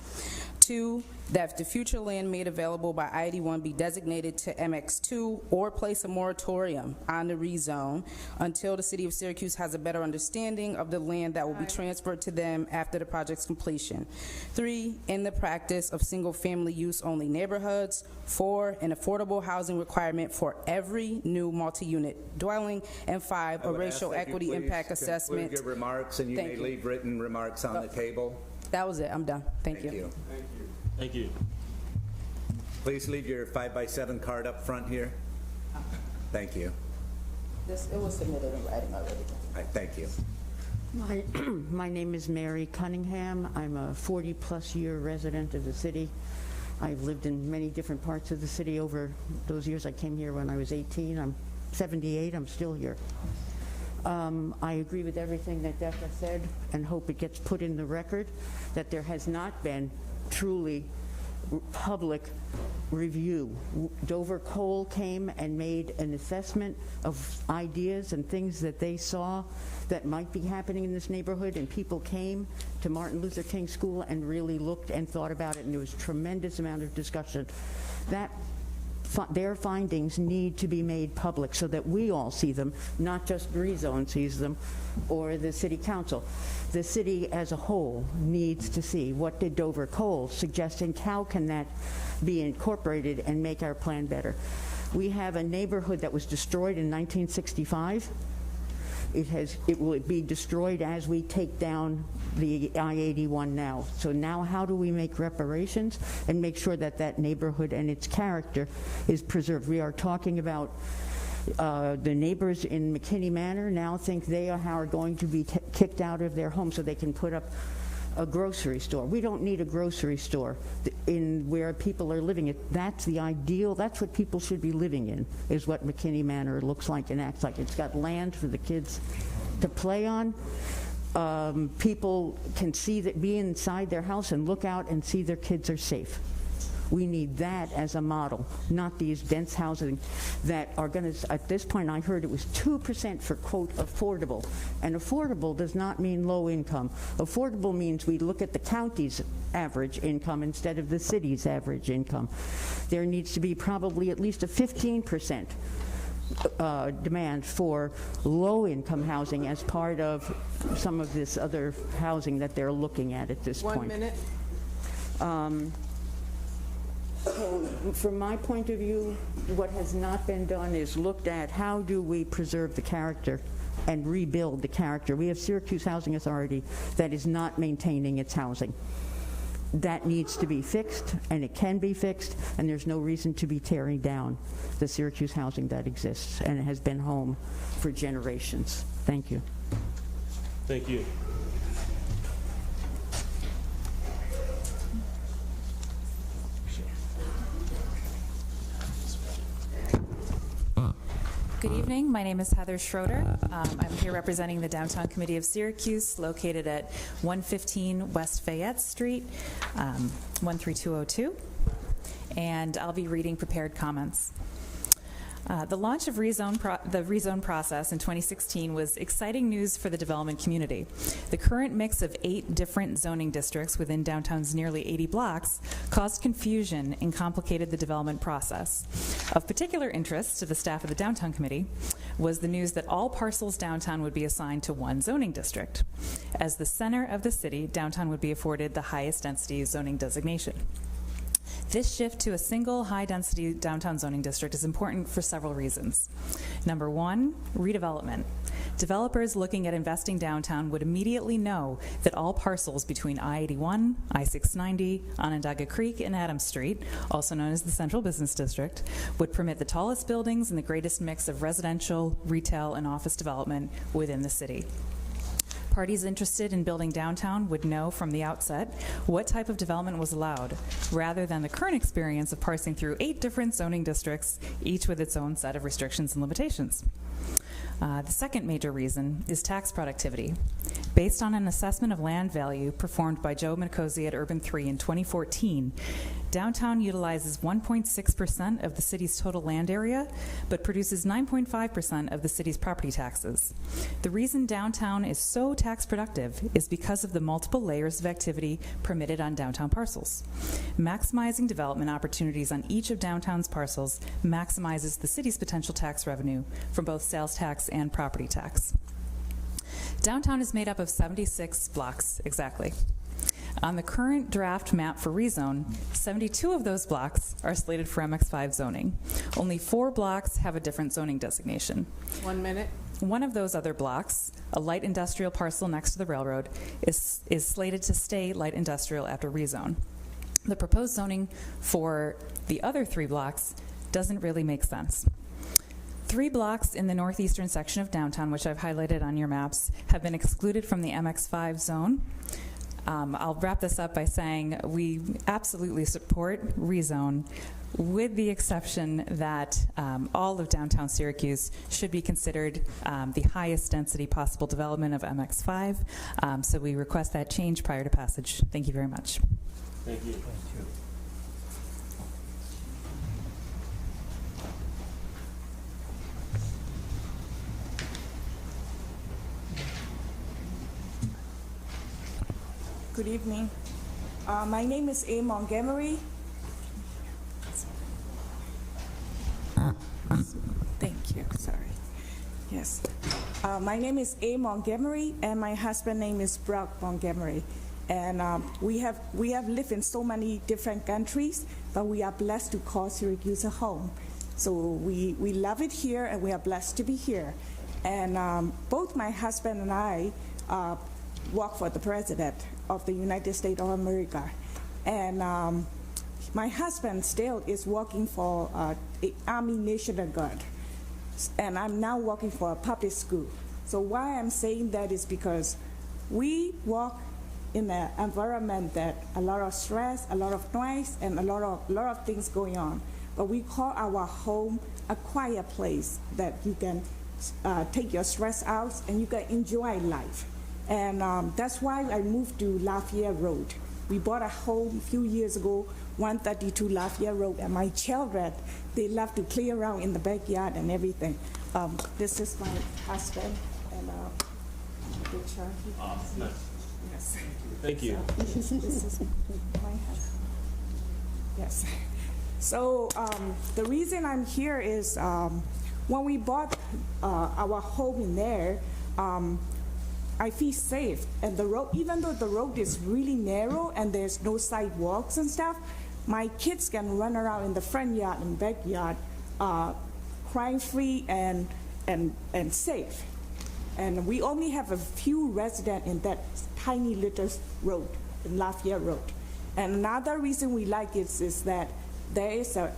Speaker 12: 2, that the future land made available by I-81 be designated to MX2 or place a moratorium on the rezone until the City of Syracuse has a better understanding of the land that will be transferred to them after the project's completion. 3, in the practice of single-family use-only neighborhoods. 4, an affordable housing requirement for every new multi-unit dwelling. And 5, a racial equity impact assessment.
Speaker 3: Conclude your remarks, and you may leave written remarks on the table.
Speaker 12: That was it. I'm done. Thank you.
Speaker 8: Thank you.
Speaker 3: Please leave your 5x7 card up front here. Thank you.
Speaker 12: It was submitted in writing already.
Speaker 3: All right, thank you.
Speaker 13: My name is Mary Cunningham. I'm a 40-plus year resident of the city. I've lived in many different parts of the city over those years. I came here when I was 18. I'm 78. I'm still here. I agree with everything that Decca said and hope it gets put in the record that there has not been truly public review. Dover Cole came and made an assessment of ideas and things that they saw that might be happening in this neighborhood, and people came to Martin Luther King School and really looked and thought about it, and there was a tremendous amount of discussion. Their findings need to be made public so that we all see them, not just Rezone sees them or the city council. The city as a whole needs to see what did Dover Cole suggest and how can that be incorporated and make our plan better. We have a neighborhood that was destroyed in 1965. It will be destroyed as we take down the I-81 now. So now how do we make reparations and make sure that that neighborhood and its character is preserved? We are talking about the neighbors in McKinney Manor now think they are going to be kicked out of their home so they can put up a grocery store. We don't need a grocery store in where people are living. That's the ideal. That's what people should be living in, is what McKinney Manor looks like and acts like. It's got land for the kids to play on. People can be inside their house and look out and see their kids are safe. We need that as a model, not these dense housing that are going to, at this point I heard it was 2% for, quote, affordable. And affordable does not mean low income. Affordable means we look at the county's average income instead of the city's average income. There needs to be probably at least a 15% demand for low-income housing as part of some of this other housing that they're looking at this point.
Speaker 12: 1 minute.
Speaker 13: So from my point of view, what has not been done is looked at how do we preserve the character and rebuild the character. We have Syracuse Housing Authority that is not maintaining its housing. That needs to be fixed, and it can be fixed, and there's no reason to be tearing down the Syracuse housing that exists and has been home for generations. Thank you.
Speaker 8: Thank you.
Speaker 14: Good evening. My name is Heather Schroeder. I'm here representing the Downtown Committee of Syracuse, located at 115 West Fayette Street, 13202. And I'll be reading prepared comments. The launch of the rezone process in 2016 was exciting news for the development community. The current mix of 8 different zoning districts within downtown's nearly 80 blocks caused confusion and complicated the development process. Of particular interest to the staff of the Downtown Committee was the news that all parcels downtown would be assigned to one zoning district. As the center of the city, downtown would be afforded the highest density zoning designation. This shift to a single high-density downtown zoning district is important for several reasons. Number one, redevelopment. developers looking at investing downtown would immediately know that all parcels between I-81, I-690, Onondaga Creek, and Adams Street, also known as the Central Business District, would permit the tallest buildings and the greatest mix of residential, retail, and office development within the city. Parties interested in building downtown would know from the outset what type of development was allowed, rather than the current experience of parsing through 8 different zoning districts, each with its own set of restrictions and limitations. The second major reason is tax productivity. Based on an assessment of land value performed by Joe Minicozy at Urban 3 in 2014, downtown utilizes 1.6% of the city's total land area, but produces 9.5% of the city's property taxes. The reason downtown is so tax productive is because of the multiple layers of activity permitted on downtown parcels. Maximizing development opportunities on each of downtown's parcels maximizes the city's potential tax revenue from both sales tax and property tax. Downtown is made up of 76 blocks exactly. On the current draft map for rezone, 72 of those blocks are slated for MX5 zoning. Only 4 blocks have a different zoning designation.
Speaker 15: 1 minute.
Speaker 14: One of those other blocks, a light industrial parcel next to the railroad, is slated to stay light industrial after rezone. The proposed zoning for the other 3 blocks doesn't really make sense. 3 blocks in the northeastern section of downtown, which I've highlighted on your maps, have been excluded from the MX5 zone. I'll wrap this up by saying we absolutely support rezone, with the exception that all of downtown Syracuse should be considered the highest density possible development of MX5. So we request that change prior to passage. Thank you very much.
Speaker 8: Thank you.
Speaker 15: Good evening. My name is A. Montgomery. Thank you. Sorry. Yes. My name is A. Montgomery, and my husband's name is Brock Montgomery. And we have lived in so many different countries, but we are blessed to call Syracuse a home. So we love it here, and we are blessed to be here. And both my husband and I work for the President of the United States of America. And my husband still is working for Army National Guard. And I'm now working for a public school. So why I'm saying that is because we work in an environment that a lot of stress, a lot of noise, and a lot of things going on. But we call our home a quiet place that you can take your stress out and you can enjoy life. And that's why I moved to Lafayette Road. We bought a home a few years ago, 132 Lafayette Road, and my children, they love to play around in the backyard and everything. This is my husband, and picture.
Speaker 8: Nice.
Speaker 15: Yes.
Speaker 8: Thank you.
Speaker 15: So, this is my husband. Yes. So the reason I'm here is when we bought our home in there, I feel safe, and the road, even though the road is really narrow and there's no sidewalks and stuff, my kids can run around in the front yard and backyard, crime-free and safe. And we only have a few residents in that tiny little road, in Lafayette Road. And another reason we like it is that there is an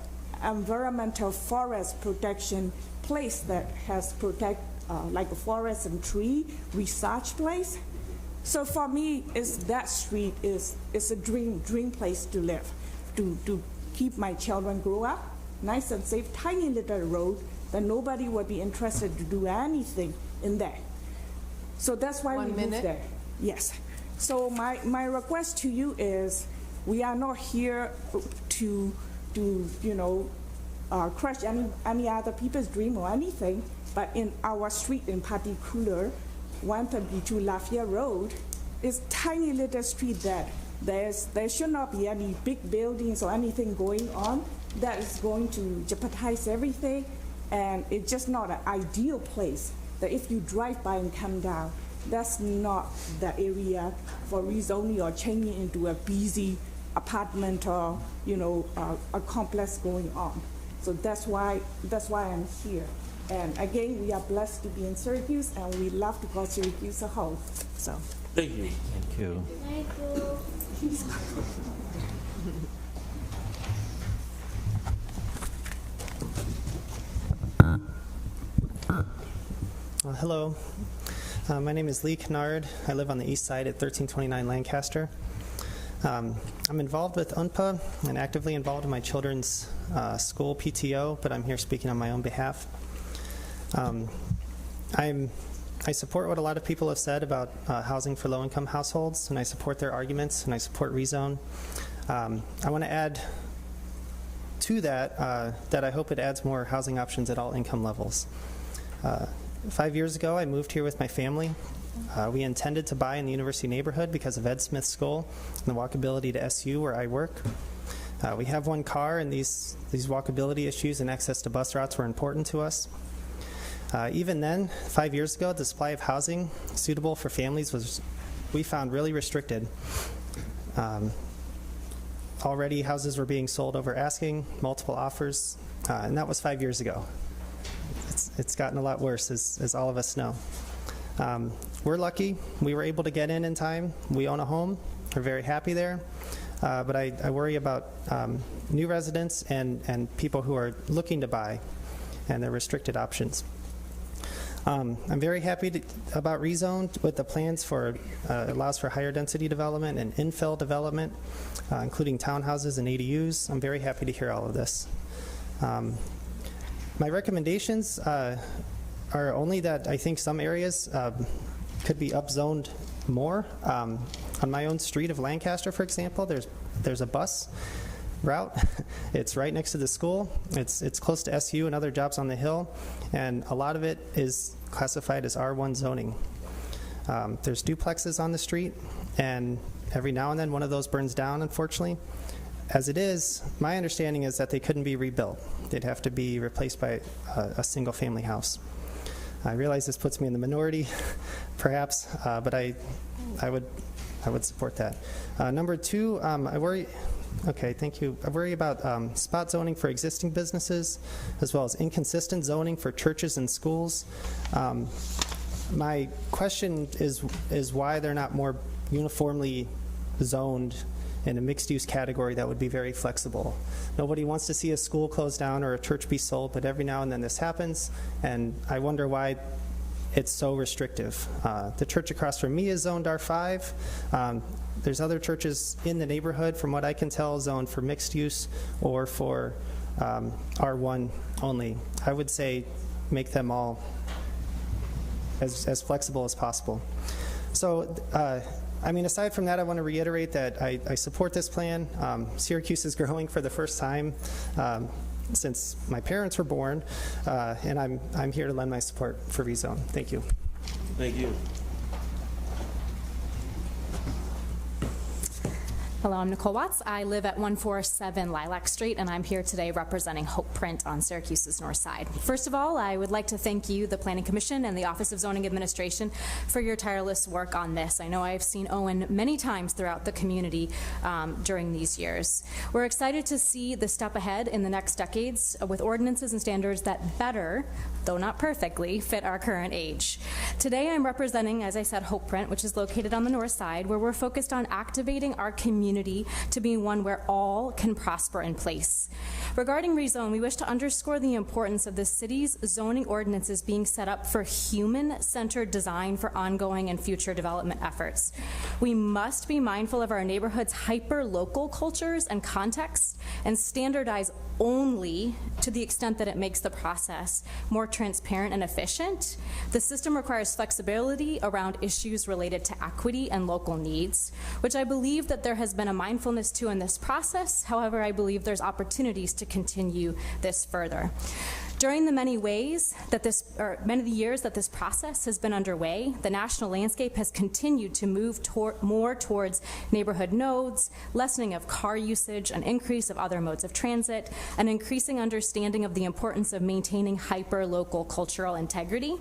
Speaker 15: environmental forest protection place that has protect like a forest and tree research place. So for me, that street is a dream place to live, to keep my children grow up, nice and safe, tiny little road that nobody would be interested to do anything in there. So that's why we moved there. Yes. So my request to you is, we are not here to crush any other people's dream or anything. But in our street in particular, 132 Lafayette Road, is tiny little street that there should not be any big buildings or anything going on that is going to jeopardize everything. And it's just not an ideal place that if you drive by and come down, that's not the area for rezoning or changing into a busy apartment or a complex going on. So that's why I'm here. And again, we are blessed to be in Syracuse, and we love to call Syracuse a home. So.
Speaker 8: Thank you.
Speaker 1: Thank you.
Speaker 16: Hello. My name is Lee Kennard. I live on the east side at 1329 Lancaster. I'm involved with UNPA and actively involved in my children's school PTO, but I'm here speaking on my own behalf. I support what a lot of people have said about housing for low-income households, and I support their arguments, and I support rezone. I want to add to that that I hope it adds more housing options at all income levels. 5 years ago, I moved here with my family. We intended to buy in the university neighborhood because of Ed Smith's school and the walkability to SU where I work. We have one car, and these walkability issues and access to bus routes were important to us. Even then, 5 years ago, the supply of housing suitable for families was, we found, really restricted. Already, houses were being sold over asking, multiple offers, and that was 5 years ago. It's gotten a lot worse, as all of us know. We're lucky. We were able to get in time. We own a home. We're very happy there. But I worry about new residents and people who are looking to buy and their restricted options. I'm very happy about rezone with the plans for allows for higher density development and infill development, including townhouses and ADUs. I'm very happy to hear all of this. My recommendations are only that I think some areas could be upzoned more. On my own street of Lancaster, for example, there's a bus route. It's right next to the school. It's close to SU and other jobs on the Hill, and a lot of it is classified as R1 zoning. There's duplexes on the street, and every now and then one of those burns down, unfortunately. As it is, my understanding is that they couldn't be rebuilt. They'd have to be replaced by a single-family house. I realize this puts me in the minority, perhaps, but I would support that. Number two, I worry. Okay, thank you. I worry about spot zoning for existing businesses, as well as inconsistent zoning for churches and schools. My question is why they're not more uniformly zoned in a mixed-use category that would be very flexible. Nobody wants to see a school closed down or a church be sold, but every now and then this happens, and I wonder why it's so restrictive. The church across from me is zoned R5. There's other churches in the neighborhood, from what I can tell, zoned for mixed use or for R1 only. I would say make them all as flexible as possible. So, I mean, aside from that, I want to reiterate that I support this plan. Syracuse is growing for the first time since my parents were born, and I'm here to lend my support for rezone. Thank you.
Speaker 8: Thank you.
Speaker 17: Hello, I'm Nicole Watts. I live at 147 Lilac Street, and I'm here today representing Hope Print on Syracuse's north side. First of all, I would like to thank you, the Planning Commission and the Office of Zoning Administration, for your tireless work on this. I know I've seen Owen many times throughout the community during these years. We're excited to see the step ahead in the next decades with ordinances and standards that better, though not perfectly, fit our current age. Today I'm representing, as I said, Hope Print, which is located on the north side, where we're focused on activating our community to be one where all can prosper in place. Regarding rezone, we wish to underscore the importance of the city's zoning ordinances being set up for human-centered design for ongoing and future development efforts. We must be mindful of our neighborhood's hyper-local cultures and contexts and standardize only to the extent that it makes the process more transparent and efficient. The system requires flexibility around issues related to equity and local needs, which I believe that there has been a mindfulness to in this process. However, I believe there's opportunities to continue this further. During the many years that this process has been underway, the national landscape has continued to move more towards neighborhood nodes, lessening of car usage, an increase of other modes of transit, an increasing understanding of the importance of maintaining hyper-local cultural integrity.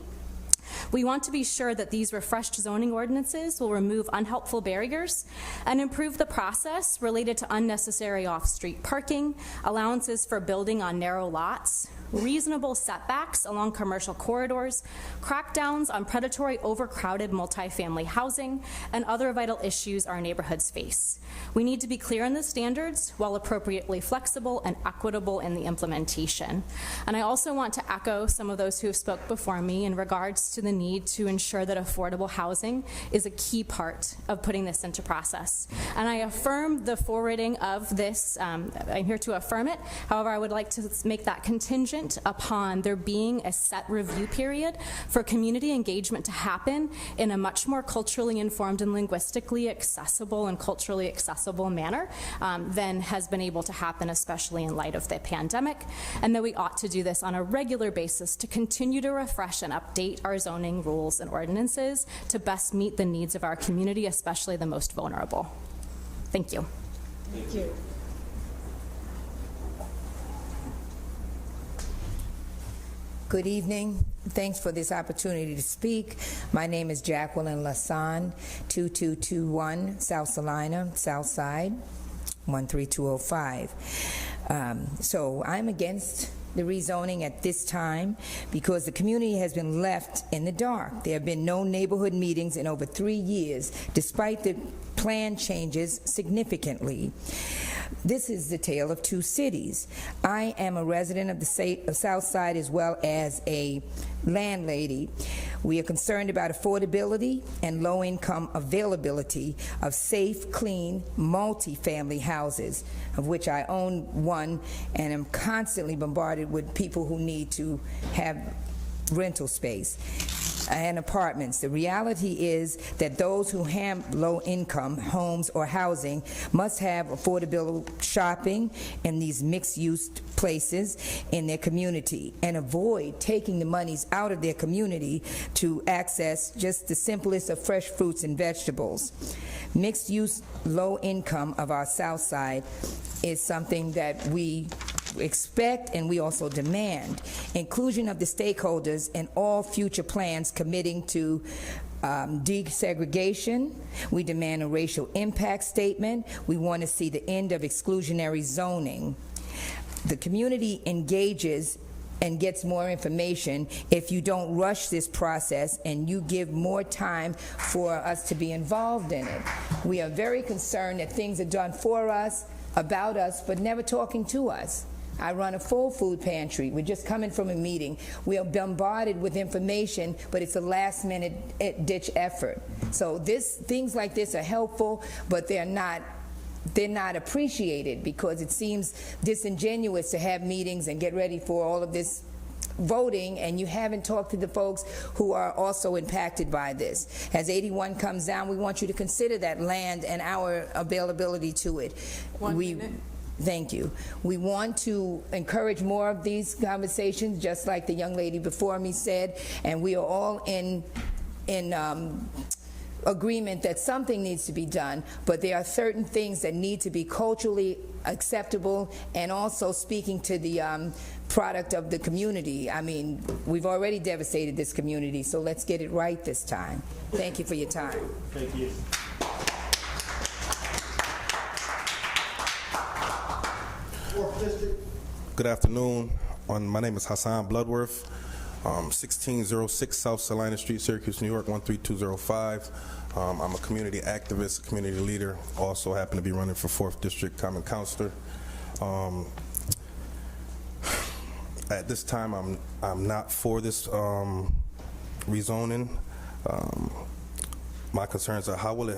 Speaker 17: We want to be sure that these refreshed zoning ordinances will remove unhelpful barriers and improve the process related to unnecessary off-street parking, allowances for building on narrow lots, reasonable setbacks along commercial corridors, crackdowns on predatory overcrowded multifamily housing, and other vital issues our neighborhoods face. We need to be clear on the standards while appropriately flexible and equitable in the implementation. And I also want to echo some of those who have spoke before me in regards to the need to ensure that affordable housing is a key part of putting this into process. And I affirm the forwarding of this. I'm here to affirm it. However, I would like to make that contingent upon there being a set review period for community engagement to happen in a much more culturally informed and linguistically accessible and culturally accessible manner than has been able to happen, especially in light of the pandemic, and that we ought to do this on a regular basis to continue to refresh and update our zoning rules and ordinances to best meet the needs of our community, especially the most vulnerable. Thank you.
Speaker 13: Thank you.
Speaker 18: Good evening. Thanks for this opportunity to speak. My name is Jacqueline Lasson, 2221 South Salina, South Side, 13205. So I'm against the rezoning at this time because the community has been left in the dark. There have been no neighborhood meetings in over 3 years, despite the plan changes significantly. This is the tale of two cities. I am a resident of the South Side as well as a landlady. We are concerned about affordability and low-income availability of safe, clean, multi-family houses, of which I own one and am constantly bombarded with people who need to have rental space and apartments. The reality is that those who have low-income homes or housing must have affordable shopping in these mixed-use places in their community and avoid taking the monies out of their community to access just the simplest of fresh fruits and vegetables. Mixed-use, low-income of our South Side is something that we expect and we also demand. Inclusion of the stakeholders in all future plans committing to desegregation. We demand a racial impact statement. We want to see the end of exclusionary zoning. The community engages and gets more information if you don't rush this process and you give more time for us to be involved in it. We are very concerned that things are done for us, about us, but never talking to us. I run a full food pantry. We're just coming from a meeting. We are bombarded with information, but it's a last-minute ditch effort. So things like this are helpful, but they're not appreciated because it seems disingenuous to have meetings and get ready for all of this voting, and you haven't talked to the folks who are also impacted by this. As 81 comes down, we want you to consider that land and our availability to it.
Speaker 2: 1 minute.
Speaker 18: Thank you. We want to encourage more of these conversations, just like the young lady before me said, and we are all in agreement that something needs to be done, but there are certain things that need to be culturally acceptable and also speaking to the product of the community. I mean, we've already devastated this community, so let's get it right this time. Thank you for your time.
Speaker 8: Thank you.
Speaker 19: Good afternoon. My name is Hassan Bloodworth, 1606 South Salina Street, Syracuse, New York, 13205. I'm a community activist, community leader, also happen to be running for 4th District Common Councilor. At this time, I'm not for this rezoning. My concerns are how will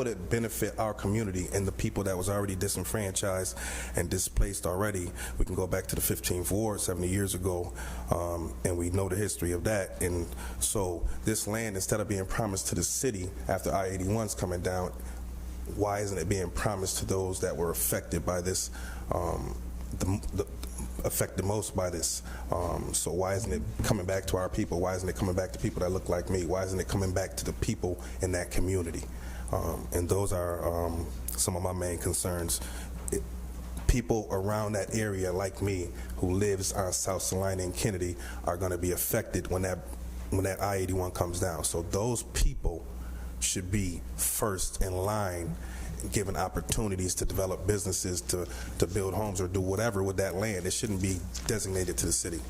Speaker 19: it benefit our community and the people that was already disenfranchised and displaced already. We can go back to the 15th Ward 70 years ago, and we know the history of that. And so this land, instead of being promised to the city after I-81's coming down, why isn't it being promised to those that were affected by this, affected most by this? So why isn't it coming back to our people? Why isn't it coming back to people that look like me? Why isn't it coming back to the people in that community? And those are some of my main concerns. People around that area like me who lives on South Salina and Kennedy are going to be affected when that I-81 comes down. So those people should be first in line given opportunities to develop businesses, to build homes or do whatever with that land. It shouldn't be designated to the city.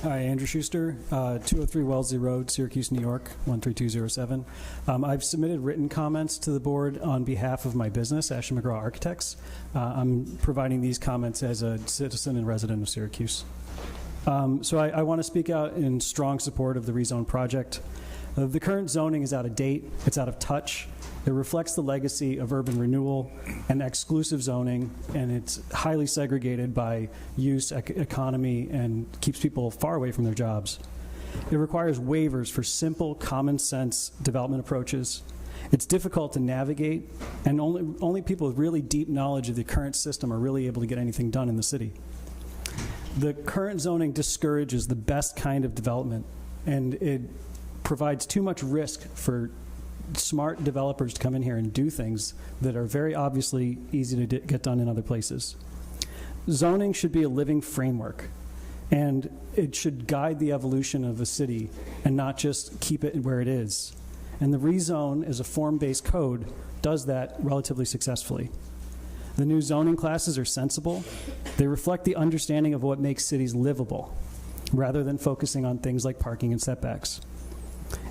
Speaker 20: Hi, Andrew Schuster, 203 Wellesley Road, Syracuse, New York, 13207. I've submitted written comments to the board on behalf of my business, Ashton McGraw Architects. I'm providing these comments as a citizen and resident of Syracuse. So I want to speak out in strong support of the rezone project. The current zoning is out of date, it's out of touch. It reflects the legacy of urban renewal and exclusive zoning, and it's highly segregated by use, economy, and keeps people far away from their jobs. It requires waivers for simple, common sense development approaches. It's difficult to navigate, and only people with really deep knowledge of the current system are really able to get anything done in the city. The current zoning discourages the best kind of development, and it provides too much risk for smart developers to come in here and do things that are very obviously easy to get done in other places. Zoning should be a living framework, and it should guide the evolution of a city and not just keep it where it is. And the rezone as a form-based code does that relatively successfully. The new zoning classes are sensible. They reflect the understanding of what makes cities livable, rather than focusing on things like parking and setbacks.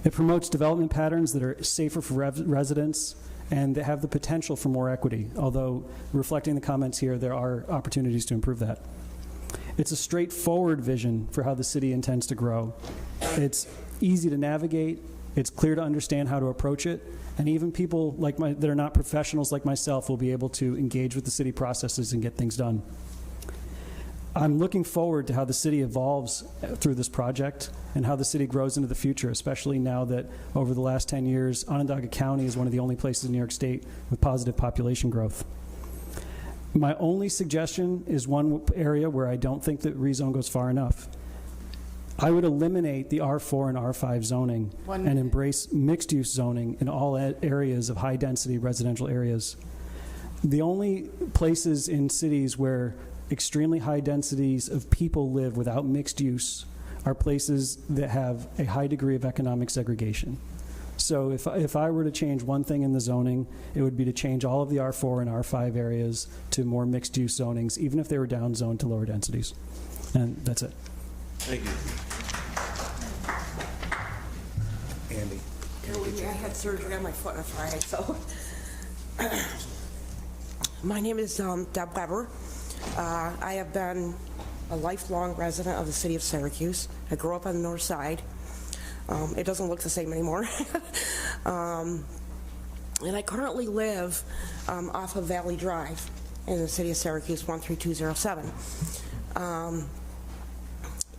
Speaker 20: It promotes development patterns that are safer for residents and that have the potential for more equity, although reflecting the comments here, there are opportunities to improve that. It's a straightforward vision for how the city intends to grow. It's easy to navigate, it's clear to understand how to approach it, and even people that are not professionals like myself will be able to engage with the city processes and get things done. I'm looking forward to how the city evolves through this project and how the city grows into the future, especially now that over the last 10 years, Onondaga County is one of the only places in New York State with positive population growth. My only suggestion is one area where I don't think that rezone goes far enough. I would eliminate the R4 and R5 zoning and embrace mixed-use zoning in all areas of high-density residential areas. The only places in cities where extremely high densities of people live without mixed use are places that have a high degree of economic segregation. So if I were to change one thing in the zoning, it would be to change all of the R4 and R5 areas to more mixed use zonings, even if they were down zoned to lower densities. And that's it.
Speaker 8: Thank you.
Speaker 3: Andy.
Speaker 21: I had surgery on my foot on Friday, so. My name is Deb Weber. I have been a lifelong resident of the city of Syracuse. I grew up on the north side. It doesn't look the same anymore. And I currently live off of Valley Drive in the city of Syracuse, 13207.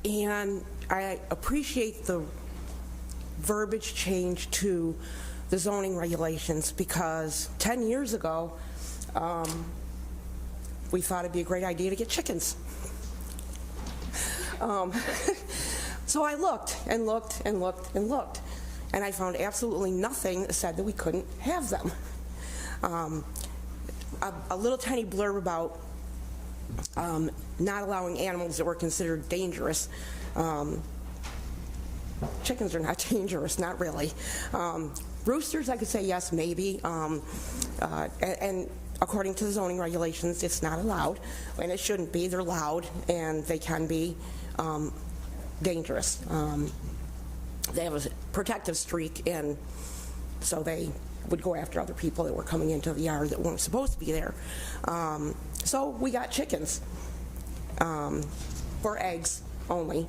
Speaker 21: And I appreciate the verbiage change to the zoning regulations because 10 years ago, we thought it'd be a great idea to get chickens. So I looked and looked and looked and looked, and I found absolutely nothing that said that we couldn't have them. A little tiny blurb about not allowing animals that were considered dangerous. Chickens are not dangerous, not really. Roosters, I could say yes, maybe. And according to the zoning regulations, it's not allowed, and it shouldn't be. They're loud, and they can be dangerous. They have a protective streak, and so they would go after other people that were coming into the yard that weren't supposed to be there. So we got chickens for eggs only.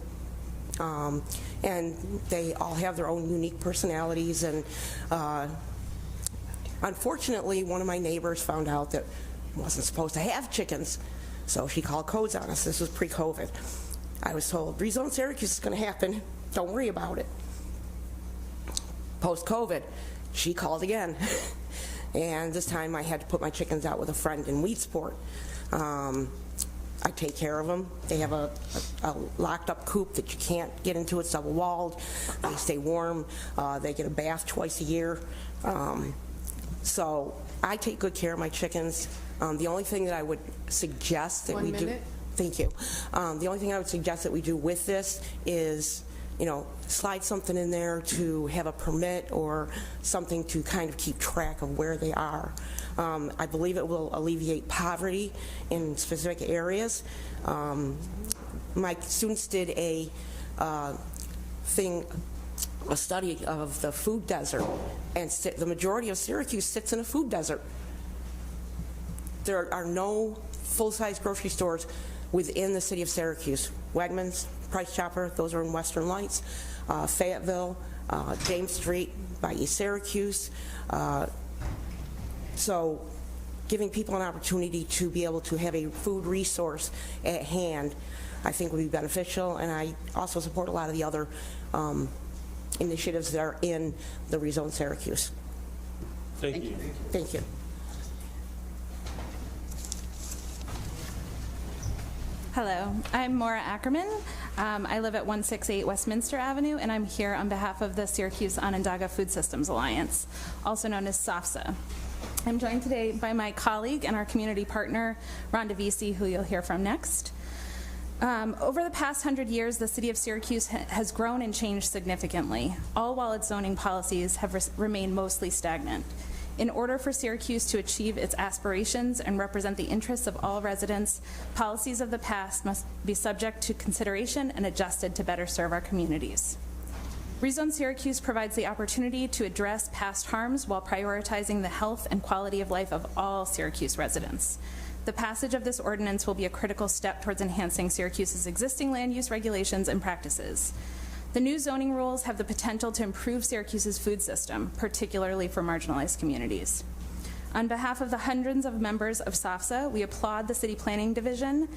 Speaker 21: And they all have their own unique personalities, and unfortunately, one of my neighbors found out that wasn't supposed to have chickens, so she called codes on us. This was pre-COVID. I was told, rezone Syracuse is going to happen. Don't worry about it. Post-COVID, she called again, and this time I had to put my chickens out with a friend in Weedsport. I take care of them. They have a locked-up coop that you can't get into. It's double-walled. They stay warm. They get a bath twice a year. So I take good care of my chickens. The only thing that I would suggest that we do... Thank you. The only thing I would suggest that we do with this is slide something in there to have a permit or something to kind of keep track of where they are. I believe it will alleviate poverty in specific areas. My students did a study of the food desert, and the majority of Syracuse sits in a food desert. There are no full-size grocery stores within the city of Syracuse. Wegmans, Price Chopper, those are in Western Lights, Fayetteville, James Street by East Syracuse. So giving people an opportunity to be able to have a food resource at hand, I think would be beneficial, and I also support a lot of the other initiatives that are in the Rezone Syracuse.
Speaker 8: Thank you.
Speaker 21: Thank you.
Speaker 14: Hello, I'm Maura Ackerman. I live at 168 Westminster Avenue, and I'm here on behalf of the Syracuse Onondaga Food Systems Alliance, also known as SOFSA. I'm joined today by my colleague and our community partner, Rhonda Vesey, who you'll hear from next. Over the past 100 years, the city of Syracuse has grown and changed significantly, all while its zoning policies have remained mostly stagnant. In order for Syracuse to achieve its aspirations and represent the interests of all residents, policies of the past must be subject to consideration and adjusted to better serve our communities. Rezone Syracuse provides the opportunity to address past harms while prioritizing the health and quality of life of all Syracuse residents. The passage of this ordinance will be a critical step towards enhancing Syracuse's existing land use regulations and practices. The new zoning rules have the potential to improve Syracuse's food system, particularly for marginalized communities. On behalf of the hundreds of members of SOFSA, we applaud the City Planning Division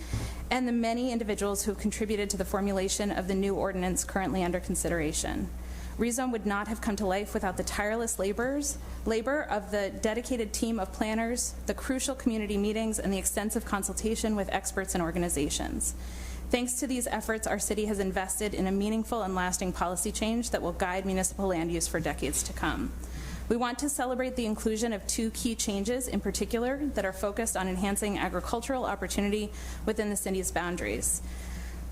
Speaker 14: and the many individuals who have contributed to the formulation of the new ordinance currently under consideration. Rezone would not have come to life without the tireless labor of the dedicated team of planners, the crucial community meetings, and the extensive consultation with experts and organizations. Thanks to these efforts, our city has invested in a meaningful and lasting policy change that will guide municipal land use for decades to come. We want to celebrate the inclusion of two key changes in particular that are focused on enhancing agricultural opportunity within the city's boundaries.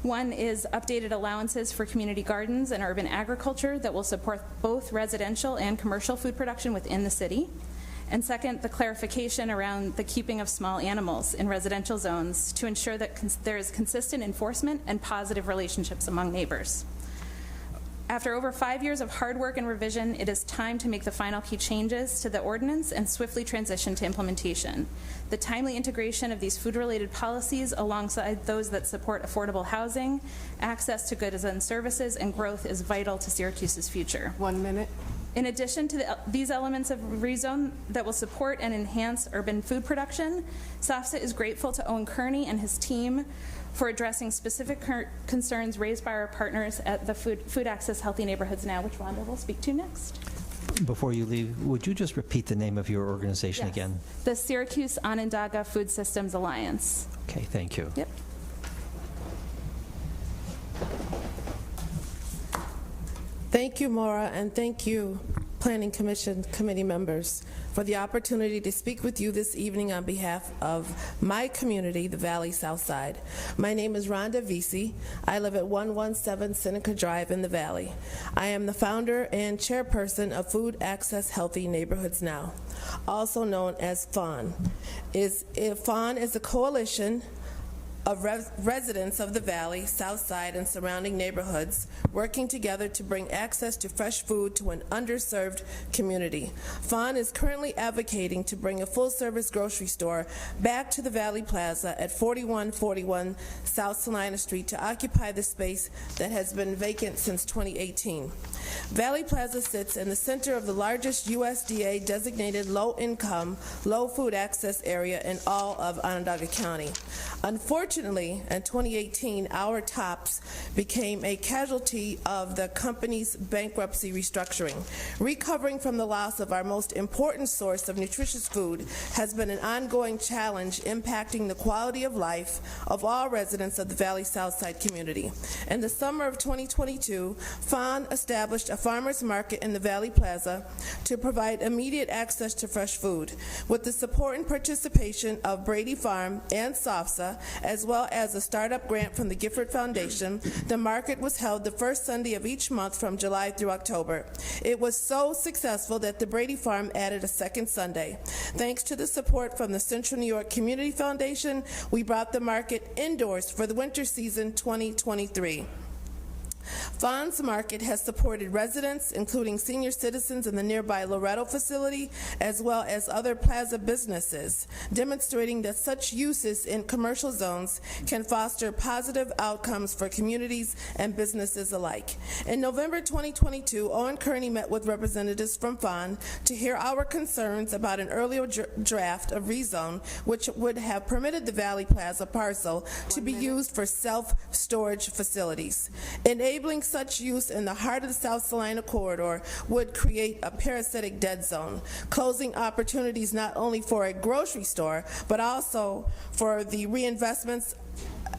Speaker 14: One is updated allowances for community gardens and urban agriculture that will support both residential and commercial food production within the city. And second, the clarification around the keeping of small animals in residential zones to ensure that there is consistent enforcement and positive relationships among neighbors. After over 5 years of hard work and revision, it is time to make the final key changes to the ordinance and swiftly transition to implementation. The timely integration of these food-related policies alongside those that support affordable housing, access to goods and services, and growth is vital to Syracuse's future.
Speaker 21: 1 minute.
Speaker 14: In addition to these elements of Rezone that will support and enhance urban food production, SOFSA is grateful to Owen Kearney and his team for addressing specific concerns raised by our partners at the Food Access Healthy Neighborhoods Now, which Rhonda will speak to next.
Speaker 1: Before you leave, would you just repeat the name of your organization again?
Speaker 14: The Syracuse Onondaga Food Systems Alliance.
Speaker 1: Okay, thank you.
Speaker 14: Yep.
Speaker 4: Thank you, Maura, and thank you, Planning Commission committee members, for the opportunity to speak with you this evening on behalf of my community, the Valley South Side. My name is Rhonda Vesey. I live at 117 Seneca Drive in the Valley. I am the founder and chairperson of Food Access Healthy Neighborhoods Now, also known as FAWN. FAWN is a coalition of residents of the Valley, South Side, and surrounding neighborhoods working together to bring access to fresh food to an underserved community. FAWN is currently advocating to bring a full-service grocery store back to the Valley Plaza at 4141 South Salina Street to occupy the space that has been vacant since 2018. Valley Plaza sits in the center of the largest USDA-designated low-income, low-food access area in all of Onondaga County. Unfortunately, in 2018, our Tops became a casualty of the company's bankruptcy restructuring. Recovering from the loss of our most important source of nutritious food has been an ongoing challenge impacting the quality of life of all residents of the Valley Southside community. In the summer of 2022, FAWN established established a farmers market in the Valley Plaza to provide immediate access to fresh food. With the support and participation of Brady Farm and SOFSA, as well as a startup grant from the Gifford Foundation, the market was held the first Sunday of each month from July through October. It was so successful that the Brady Farm added a second Sunday. Thanks to the support from the Central New York Community Foundation, we brought the market indoors for the winter season 2023. Vaughn's Market has supported residents, including senior citizens in the nearby Loretto facility, as well as other plaza businesses, demonstrating that such uses in commercial zones can foster positive outcomes for communities and businesses alike. In November 2022, Owen Kearney met with representatives from Vaughan to hear our concerns about an earlier draft of rezone, which would have permitted the Valley Plaza parcel to be used for self-storage facilities. Enabling such use in the heart of the South Salina corridor would create a parasitic dead zone, closing opportunities not only for a grocery store, but also for the reinvestments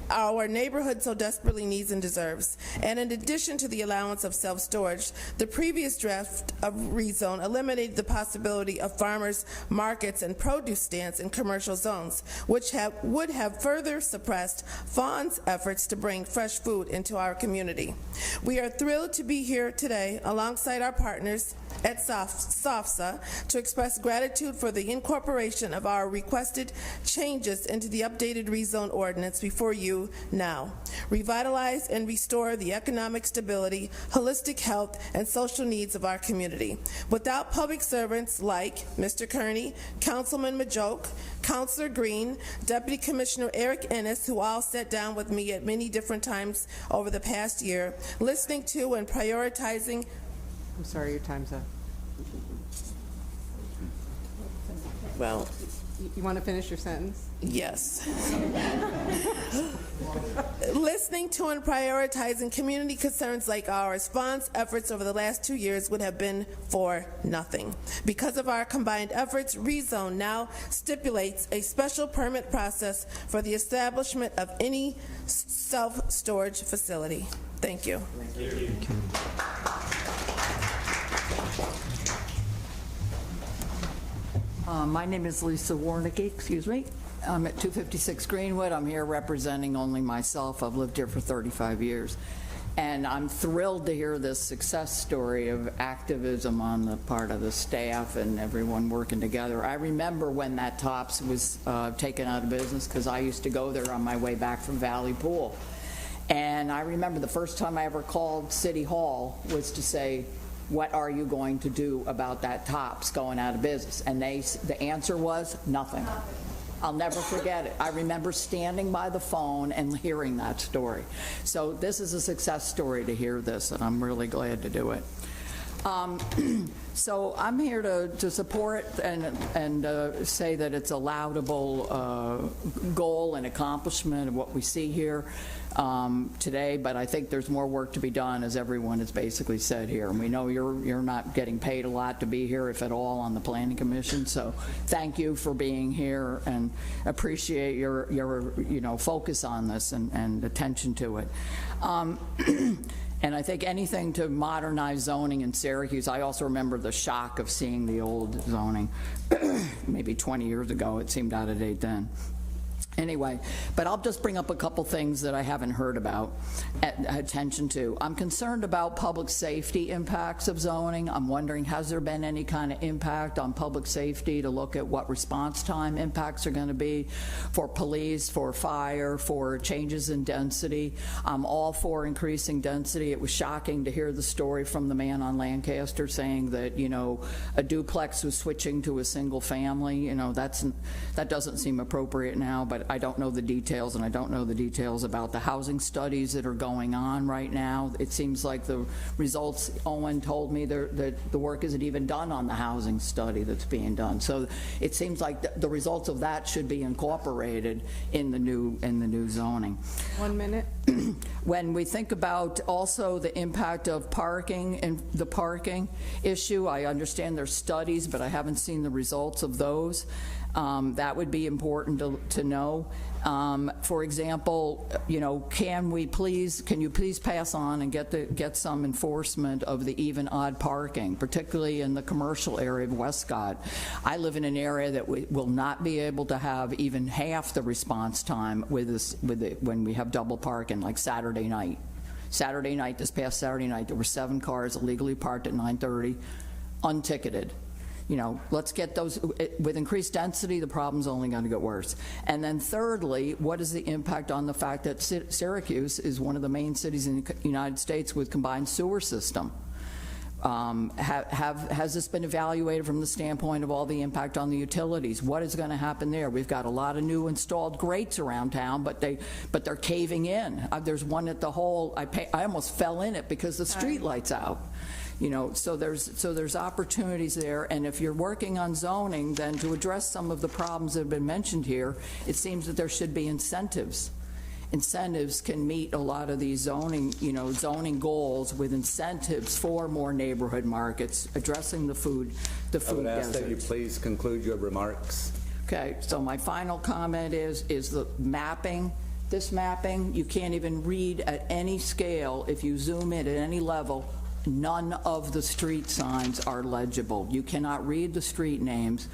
Speaker 4: our neighborhood so desperately needs and deserves. And in addition to the allowance of self-storage, the previous draft of rezone eliminated the possibility of farmers markets and produce stands in commercial zones, which would have further suppressed Vaughn's efforts to bring fresh food into our community. We are thrilled to be here today alongside our partners at SOFSA to express gratitude for the incorporation of our requested changes into the updated rezone ordinance before you now. Revitalize and restore the economic stability, holistic health, and social needs of our community. Without public servants like Mr. Kearney, Councilman Majoke, Councilor Green, Deputy Commissioner Eric Ennis, who all sat down with me at many different times over the past year, listening to and prioritizing.
Speaker 13: I'm sorry, your time's up.
Speaker 4: Well,
Speaker 13: you want to finish your sentence?
Speaker 4: Yes. Listening to and prioritizing community concerns like ours, Vaughn's efforts over the last 2 years would have been for nothing. Because of our combined efforts, rezone now stipulates a special permit process for the establishment of any self-storage facility. Thank you.
Speaker 1: Thank you.
Speaker 6: My name is Lisa Warnicki, I'm at 256 Greenwood. I'm here representing only myself. I've lived here for 35 years. And I'm thrilled to hear this success story of activism on the part of the staff and everyone working together. I remember when that Tops was taken out of business, because I used to go there on my way back from Valley Pool. And I remember the first time I ever called City Hall was to say, what are you going to do about that Tops going out of business? And the answer was nothing. I'll never forget it. I remember standing by the phone and hearing that story. So this is a success story to hear this, and I'm really glad to do it. So I'm here to support and say that it's a laudable goal and accomplishment of what we see here today, but I think there's more work to be done, as everyone has basically said here. And we know you're not getting paid a lot to be here, if at all, on the Planning Commission. So thank you for being here, and appreciate your focus on this and attention to it. And I think anything to modernize zoning in Syracuse. I also remember the shock of seeing the old zoning maybe 20 years ago. It seemed out of date then. Anyway, but I'll just bring up a couple things that I haven't heard about attention to. I'm concerned about public safety impacts of zoning. I'm wondering, has there been any kind of impact on public safety to look at what response time impacts are going to be for police, for fire, for changes in density? I'm all for increasing density. It was shocking to hear the story from the man on Lancaster saying that, a duplex was switching to a single family. That doesn't seem appropriate now, but I don't know the details, and I don't know the details about the housing studies that are going on right now. It seems like the results, Owen told me that the work isn't even done on the housing study that's being done. So it seems like the results of that should be incorporated in the new zoning.
Speaker 13: 1 minute.
Speaker 6: When we think about also the impact of parking and the parking issue, I understand there's studies, but I haven't seen the results of those. That would be important to know. For example, you know, can you please pass on and get some enforcement of the even odd parking, particularly in the commercial area of Westcott. I live in an area that we will not be able to have even half the response time when we have double parking, like Saturday night. This past Saturday night, there were 7 cars illegally parked at 9:30, unticketed. You know, let's get those. With increased density, the problem's only going to get worse. And then thirdly, what is the impact on the fact that Syracuse is one of the main cities in the United States with combined sewer system? Has this been evaluated from the standpoint of all the impact on the utilities? What is going to happen there? We've got a lot of new installed grates around town, but they're caving in. There's one at the hole. I almost fell in it because the street light's out. You know, so there's opportunities there, and if you're working on zoning, then to address some of the problems that have been mentioned here, it seems that there should be incentives. Incentives can meet a lot of these zoning goals with incentives for more neighborhood markets, addressing the food
Speaker 3: I would ask that you
Speaker 6: deserts.
Speaker 3: please conclude your remarks.
Speaker 6: Okay, so my final comment is the mapping. This mapping, you can't even read at any scale. If you zoom in at any level, none of the street signs are legible. You cannot read the street names.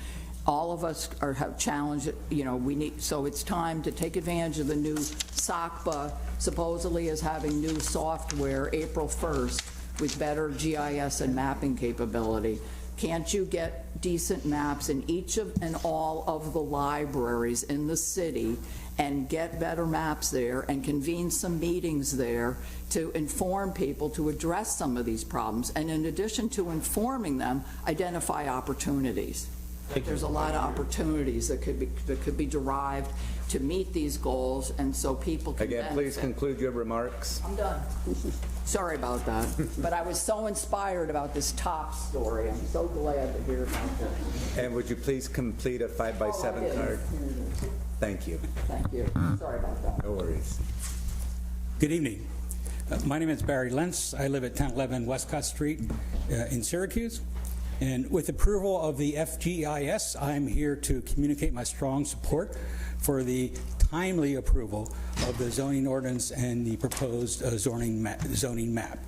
Speaker 6: All of us have challenged, you know, so it's time to take advantage of the new SOCPA, supposedly is having new software April 1st with better GIS and mapping capability. Can't you get decent maps in each and all of the libraries in the city and get better maps there and convene some meetings there to inform people to address some of these problems? And in addition to informing them, identify opportunities. There's a lot of opportunities that could be derived to meet these goals, and so people can
Speaker 3: Again, please
Speaker 6: benefit.
Speaker 3: conclude your remarks.
Speaker 6: I'm done. Sorry about that, but I was so inspired about this top story. I'm so glad to hear about that.
Speaker 3: And would you please complete a 5x7 card? Thank you.
Speaker 6: Thank you. Sorry about that.
Speaker 3: No worries.
Speaker 5: Good evening. My name is Barry Lentz. I live at 1011 Westcott Street in Syracuse. And with approval of the FGIS, I'm here to communicate my strong support for the timely approval of the zoning ordinance and the proposed zoning map.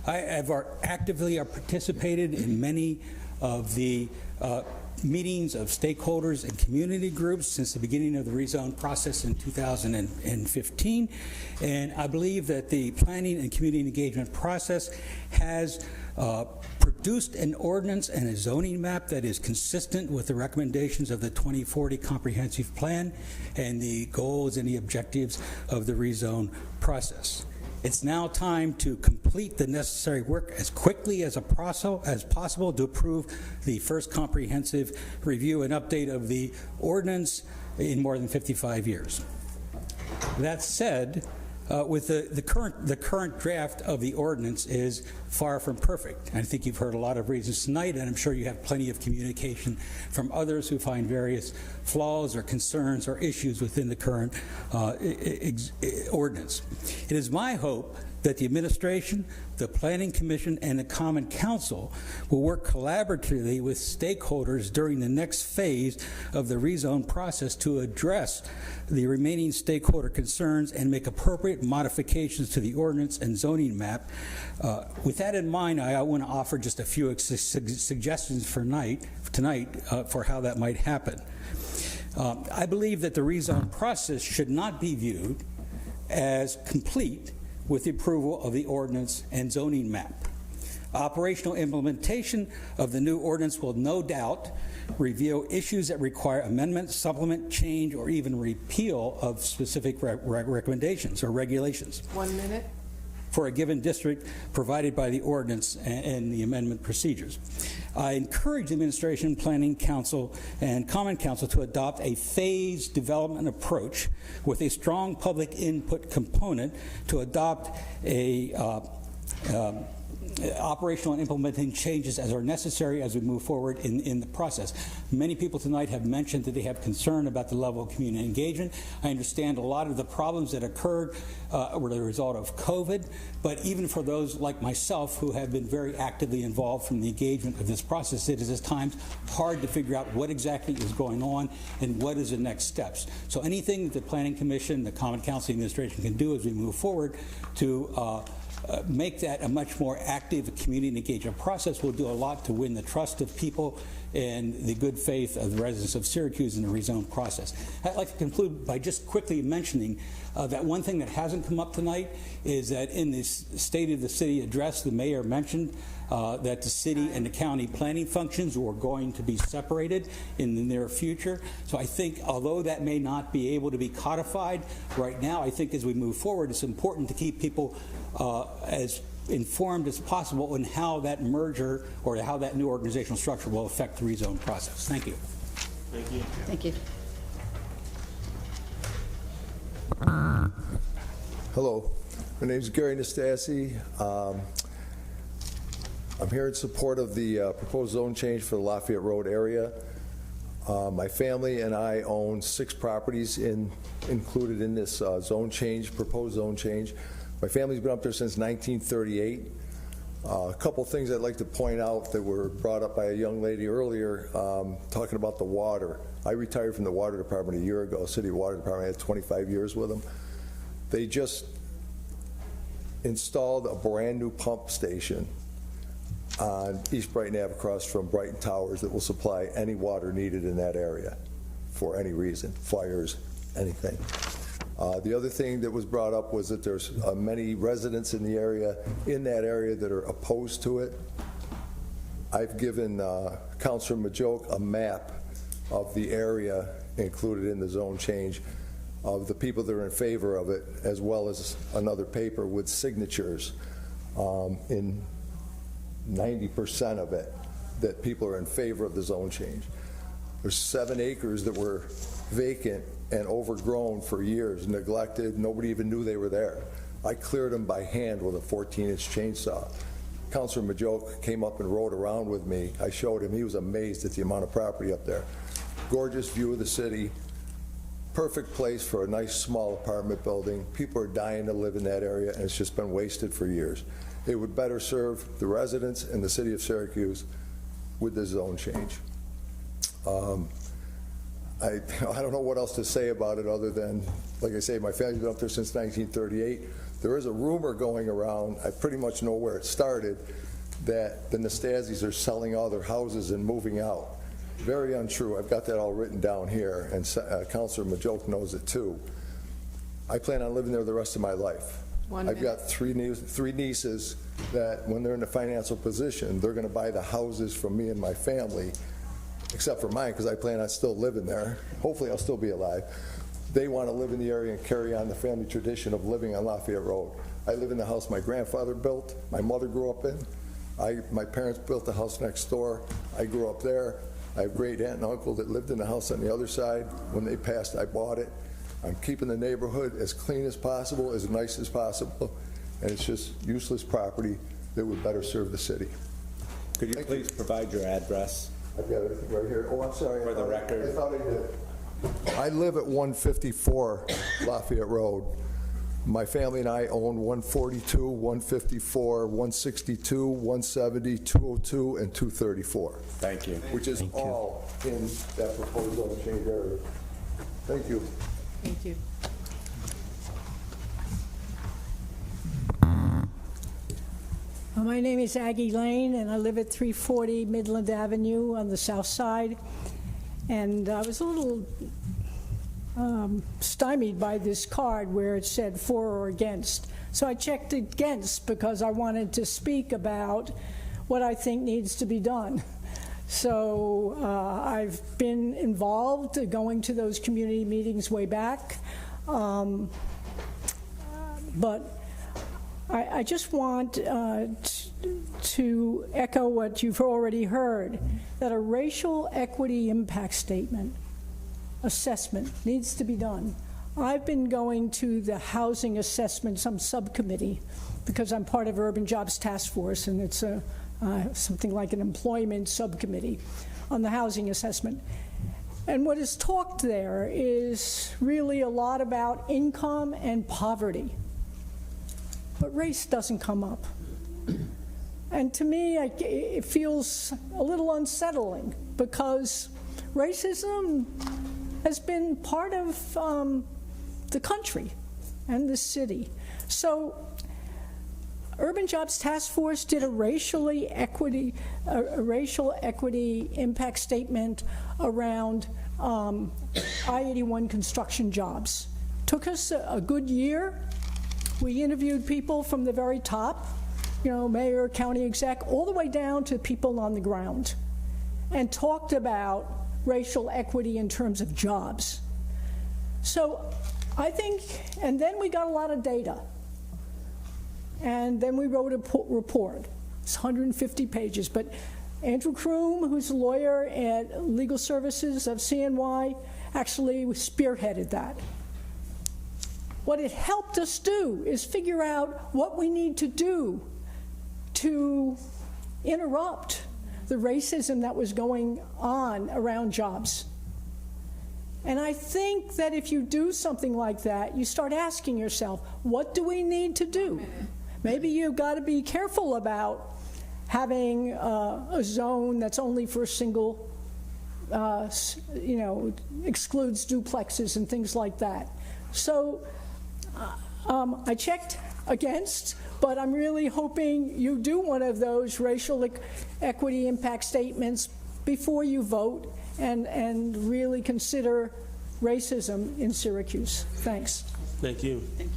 Speaker 5: I have actively participated in many of the meetings of stakeholders and community groups since the beginning of the rezone process in 2015, and I believe that the planning and community engagement process has produced an ordinance and a zoning map that is consistent with the recommendations of the 2040 comprehensive plan and the goals and the objectives of the rezone process. It's now time to complete the necessary work as quickly as possible to approve the first comprehensive review and update of the ordinance in more than 55 years. That said, with the current draft of the ordinance is far from perfect. I think you've heard a lot of reasons tonight, and I'm sure you have plenty of communication from others who find various flaws or concerns or issues within the current ordinance. It is my hope that the administration, the Planning Commission, and the Common Council will work collaboratively with stakeholders during the next phase of the rezone process to address the remaining stakeholder concerns and make appropriate modifications to the ordinance and zoning map. With that in mind, I want to offer just a few suggestions for tonight for how that might happen. I believe that the rezone process should not be viewed as complete with the approval of the ordinance and zoning map. Operational implementation of the new ordinance will no doubt reveal issues that require amendment, supplement, change, or even repeal of specific recommendations or regulations.
Speaker 4: 1 minute.
Speaker 5: For a given district provided by the ordinance and the amendment procedures. I encourage the Administration, Planning Council, and Common Council to adopt a phased development approach with a strong public input component to adopt a operational and implementing changes as are necessary as we move forward in the process. Many people tonight have mentioned that they have concern about the level of community engagement. I understand a lot of the problems that occurred were the result of COVID, but even for those like myself who have been very actively involved from the engagement of this process, it is at times hard to figure out what exactly is going on and what is the next steps. So anything that the Planning Commission, the Common Council Administration can do as we move forward to make that a much more active community engagement process will do a lot to win the trust of people and the good faith of the residents of Syracuse in the rezone process. I'd like to conclude by just quickly mentioning that one thing that hasn't come up tonight is that in this State of the City address, the mayor mentioned that the city and the county planning functions were going to be separated in the near future. So I think although that may not be able to be codified right now, I think as we move forward, it's important to keep people as informed as possible on how that merger or how that new organizational structure will affect the rezone process. Thank you.
Speaker 8: Thank you.
Speaker 7: Thank you.
Speaker 22: Hello, my name is Gary Nastasi. I'm here in support of the proposed zone change for the Lafayette Road area. My family and I own 6 properties included in this zone change, proposed zone change. My family's been up there since 1938. A couple things I'd like to point out that were brought up by a young lady earlier, talking about the water. I retired from the water department a year ago, city water department. I had 25 years with them. They just installed a brand new pump station on East Brighton Ave across from Brighton Towers that will supply any water needed in that area for any reason, fires, anything. The other thing that was brought up was that there's many residents in that area that are opposed to it. I've given Councilor Majoke a map of the area included in the zone change of the people that are in favor of it, as well as another paper with signatures in 90% of it that people are in favor of the zone change. There's 7 acres that were vacant and overgrown for years, neglected. Nobody even knew they were there. I cleared them by hand with a 14-inch chainsaw. Councilor Majoke came up and rode around with me. I showed him. He was amazed at the amount of property up there. Gorgeous view of the city. Perfect place for a nice small apartment building. People are dying to live in that area, and it's just been wasted for years. It would better serve the residents and the city of Syracuse with the zone change. I don't know what else to say about it other than, like I say, my family's been up there since 1938. There is a rumor going around, I pretty much know where it started, that the Nastasis are selling all their houses and moving out. Very untrue. I've got that all written down here, and Councilor Majoke knows it too. I plan on living there the rest of my life. I've got three nieces that when they're in a financial position, they're going to buy the houses from me and my family, except for mine, because I plan on still living there. Hopefully I'll still be alive. They want to live in the area and carry on the family tradition of living on Lafayette Road. I live in the house my grandfather built, my mother grew up in. My parents built the house next door. I grew up there. I have great aunt and uncle that lived in the house on the other side. When they passed, I bought it. I'm keeping the neighborhood as clean as possible, as nice as possible, and it's just useless property that would better serve the city.
Speaker 3: Could you please provide your address?
Speaker 22: I've got everything right here. Oh, I'm sorry.
Speaker 3: For the record.
Speaker 22: I thought I did. I live at 154 Lafayette Road. My family and I own 142, 154, 162, 170, 202, and 234.
Speaker 3: Thank you.
Speaker 22: Which is all in that proposed zone change area. Thank you.
Speaker 7: Thank you.
Speaker 23: My name is Aggie Lane, and I live at 340 Midland Avenue on the south side. And I was a little stymied by this card where it said for or against. So I checked against because I wanted to speak about what I think needs to be done. So I've been involved going to those community meetings way back. But I just want to echo what you've already heard, that a racial equity impact statement assessment needs to be done I've been going to the housing assessment, some subcommittee, because I'm part of Urban Jobs Task Force, and it's something like an employment subcommittee on the housing assessment. And what is talked there is really a lot about income and poverty. But race doesn't come up. And to me, it feels a little unsettling, because racism has been part of the country and the city. So Urban Jobs Task Force did a racial equity impact statement around I-81 construction jobs. Took us a good year. We interviewed people from the very top, mayor, county exec, all the way down to people on the ground, and talked about racial equity in terms of jobs. So I think, and then we got a lot of data. And then we wrote a report. It's 150 pages. But Andrew Kroom, who's a lawyer at Legal Services of CNY, actually spearheaded that. What it helped us do is figure out what we need to do to interrupt the racism that was going on around jobs. And I think that if you do something like that, you start asking yourself, what do we need to do? Maybe you've got to be careful about having a zone that's only for single, excludes duplexes and things like that. So I checked against, but I'm really hoping you do one of those racial equity impact statements before you vote and really consider racism in Syracuse. Thanks.
Speaker 8: Thank you.
Speaker 6: Thank you.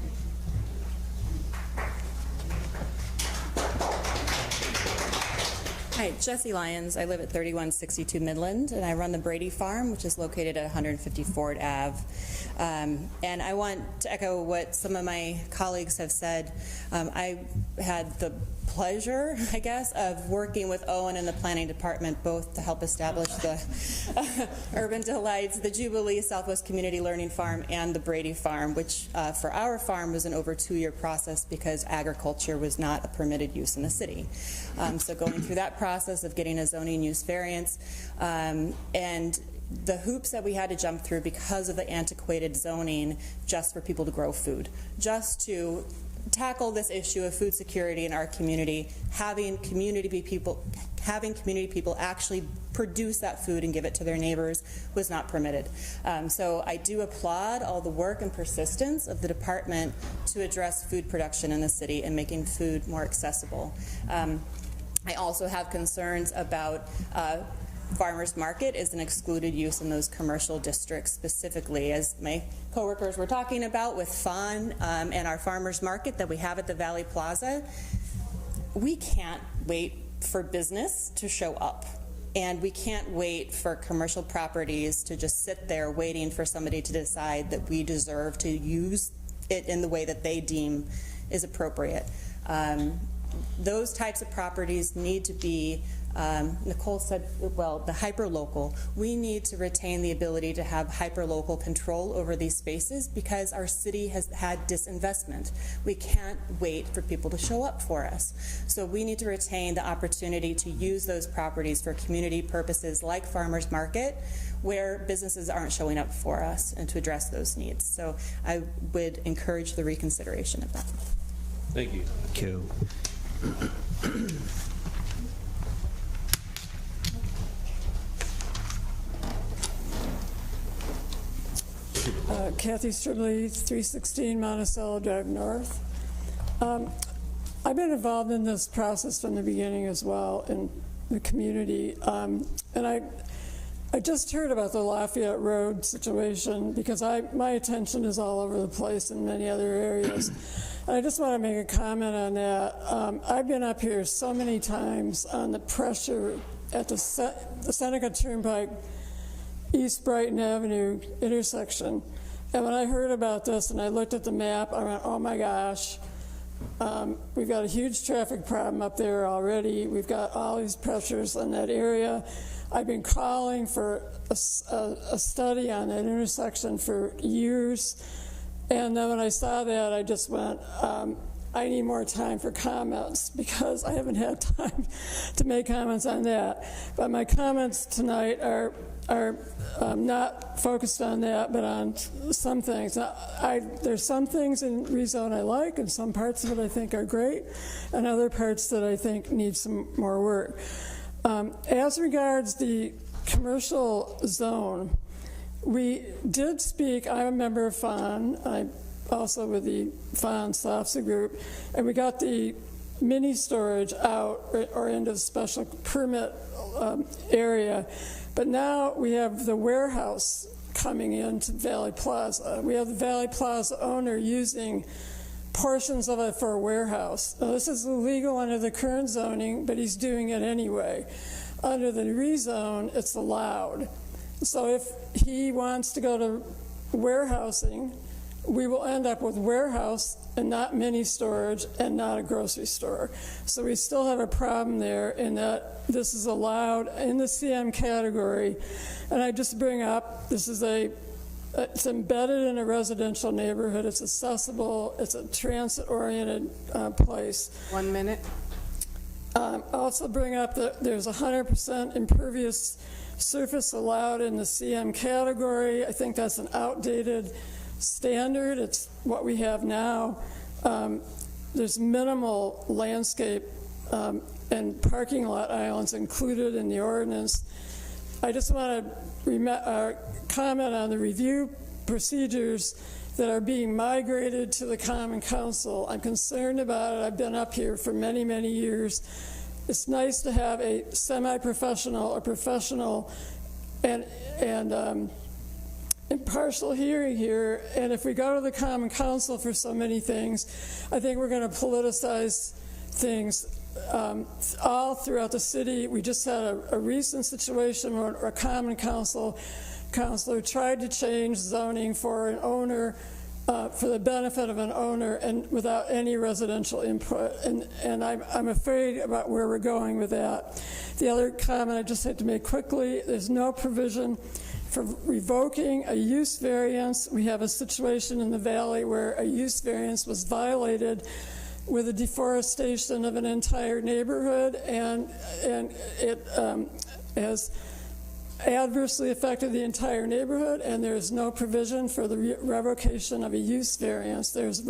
Speaker 7: Hi, Jesse Lyons. I live at 3162 Midland, and I run the Brady Farm, which is located at 150 Ford Ave. And I want to echo what some of my colleagues have said. I had the pleasure, I guess, of working with Owen and the planning department, both to help establish the Urban Delights, the Jubilee Southwest Community Learning Farm, and the Brady Farm, which for our farm was an over 2-year process because agriculture was not a permitted use in the city. So going through that process of getting a zoning use variance and the hoops that we had to jump through because of the antiquated zoning just for people to grow food, just to tackle this issue of food security in our community, having community people actually produce that food and give it to their neighbors was not permitted. So I do applaud all the work and persistence of the department to address food production in the city and making food more accessible. I also have concerns about farmers market is an excluded use in those commercial districts, specifically, as my coworkers were talking about with Fawn and our farmers market that we have at the Valley Plaza. We can't wait for business to show up, and we can't wait for commercial properties to just sit there waiting for somebody to decide that we deserve to use it in the way that they deem is appropriate. Those types of properties need to be, Nicole said, well, the hyper-local. We need to retain the ability to have hyper-local control over these spaces because our city has had disinvestment. We can't wait for people to show up for us. So we need to retain the opportunity to use those properties for community purposes like farmers market, where businesses aren't showing up for us, and to address those needs. So I would encourage the reconsideration of that.
Speaker 8: Thank you.
Speaker 1: Thank you.
Speaker 9: Kathy Stribley, 316 Monticello Drive North. I've been involved in this process from the beginning as well in the community. And I just heard about the Lafayette Road situation because my attention is all over the place in many other areas. And I just want to make a comment on that. I've been up here so many times on the pressure at the Seneca Turnpike East Brighton Avenue intersection. And when I heard about this and I looked at the map, I went, oh my gosh, we've got a huge traffic problem up there already. We've got all these pressures in that area. I've been calling for a study on that intersection for years. And then when I saw that, I just went, I need more time for comments because I haven't had time to make comments on that. But my comments tonight are not focused on that, but on some things. Now, there's some things in rezone I like, and some parts of it I think are great, and other parts that I think need some more work. As regards the commercial zone, we did speak. I'm a member of FON. I'm also with the FON SOFSA group, and we got the mini storage out or into the special permit area. But now we have the warehouse coming into Valley Plaza. We have the Valley Plaza owner using portions of it for a warehouse. Now, this is illegal under the current zoning, but he's doing it anyway. Under the rezone, it's allowed. So if he wants to go to warehousing, we will end up with warehouse and not mini storage and not a grocery store. So we still have a problem there in that this is allowed in the CM category. And I just bring up, it's embedded in a residential neighborhood, it's accessible, it's a transit-oriented place.
Speaker 10: 1 minute.
Speaker 9: Also bring up that there's 100% impervious surface allowed in the CM category. I think that's an outdated standard. It's what we have now. There's minimal landscape and parking lot islands included in the ordinance. I just want to comment on the review procedures that are being migrated to the Common Council. I'm concerned about it. I've been up here for many, many years. It's nice to have a semi-professional or professional and impartial hearing here, and if we go to the Common Council for so many things, I think we're going to politicize things all throughout the city. We just had a recent situation where a Common Councilor tried to change zoning for an owner, for the benefit of an owner, and without any residential input. And I'm afraid about where we're going with that. The other comment I just had to make quickly, there's no provision for revoking a use variance. We have a situation in the valley where a use variance was violated with the deforestation of an entire neighborhood, and it has adversely affected the entire neighborhood, and there's no provision for the revocation of a use variance. There's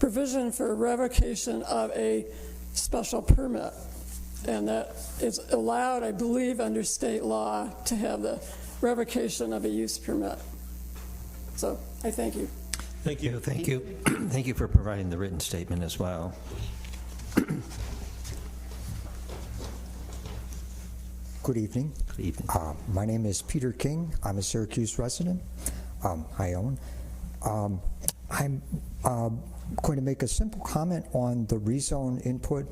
Speaker 9: provision for revocation of a special permit, and that is allowed, I believe, under state law to have the revocation of a use permit. So I thank you.
Speaker 8: Thank you.
Speaker 1: Thank you. Thank you for providing the written statement as well.
Speaker 11: Good evening.
Speaker 1: Good evening.
Speaker 11: My name is Peter King. I'm a Syracuse resident. Hi, Owen. I'm going to make a simple comment on the rezone input,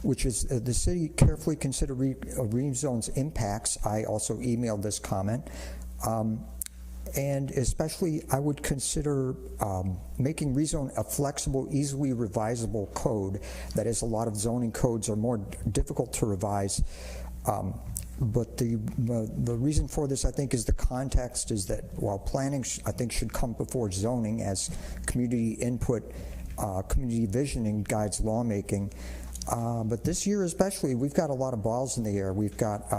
Speaker 11: which is the city carefully consider rezone's impacts. I also emailed this comment. And especially, I would consider making rezone a flexible, easily revisable code. That is, a lot of zoning codes are more difficult to revise. But the reason for this, I think, is the context is that while planning, I think, should come before zoning as community input, community visioning guides lawmaking. But this year especially, we've got a lot of balls in the air. We've got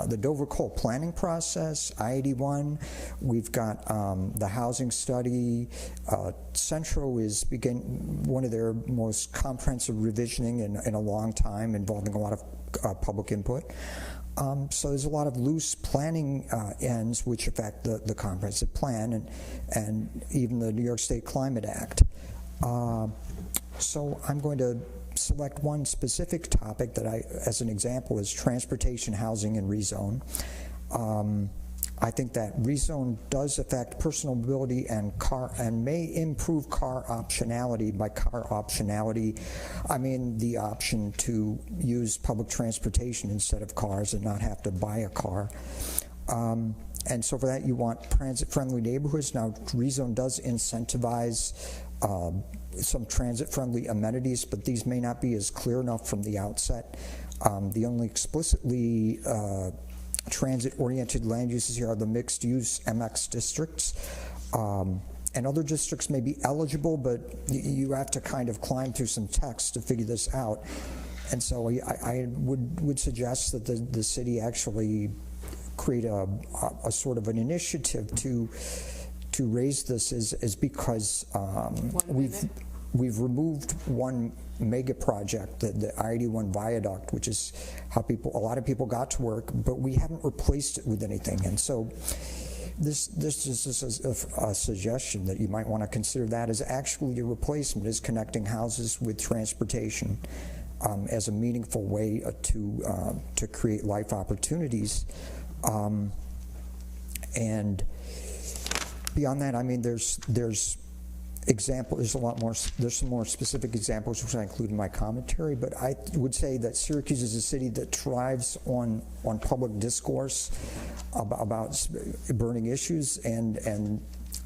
Speaker 11: the Dover Coal planning process, I-81. We've got the housing study. Centro is one of their most comprehensive revisioning in a long time, involving a lot of public input. So there's a lot of loose planning ends which affect the comprehensive plan and even the New York State Climate Act. So I'm going to select one specific topic that as an example, is transportation, housing, and rezone. I think that rezone does affect personal mobility and may improve car optionality. By car optionality, I mean the option to use public transportation instead of cars and not have to buy a car. And so for that, you want transit-friendly neighborhoods. Now, rezone does incentivize some transit-friendly amenities, but these may not be as clear enough from the outset. The only explicitly transit-oriented land uses here are the mixed-use MX districts. and other districts may be eligible, but you have to kind of climb through some text to figure this out. And so I would suggest that the city actually create a sort of an initiative to raise this is because we've removed one mega project, the I-81 viaduct, which is how a lot of people got to work, but we haven't replaced it with anything. And so this is a suggestion that you might want to consider that as actually a replacement, is connecting houses with transportation as a meaningful way to create life opportunities. And beyond that, I mean, there's some more specific examples which I include in my commentary, but I would say that Syracuse is a city that thrives on public discourse about burning issues, and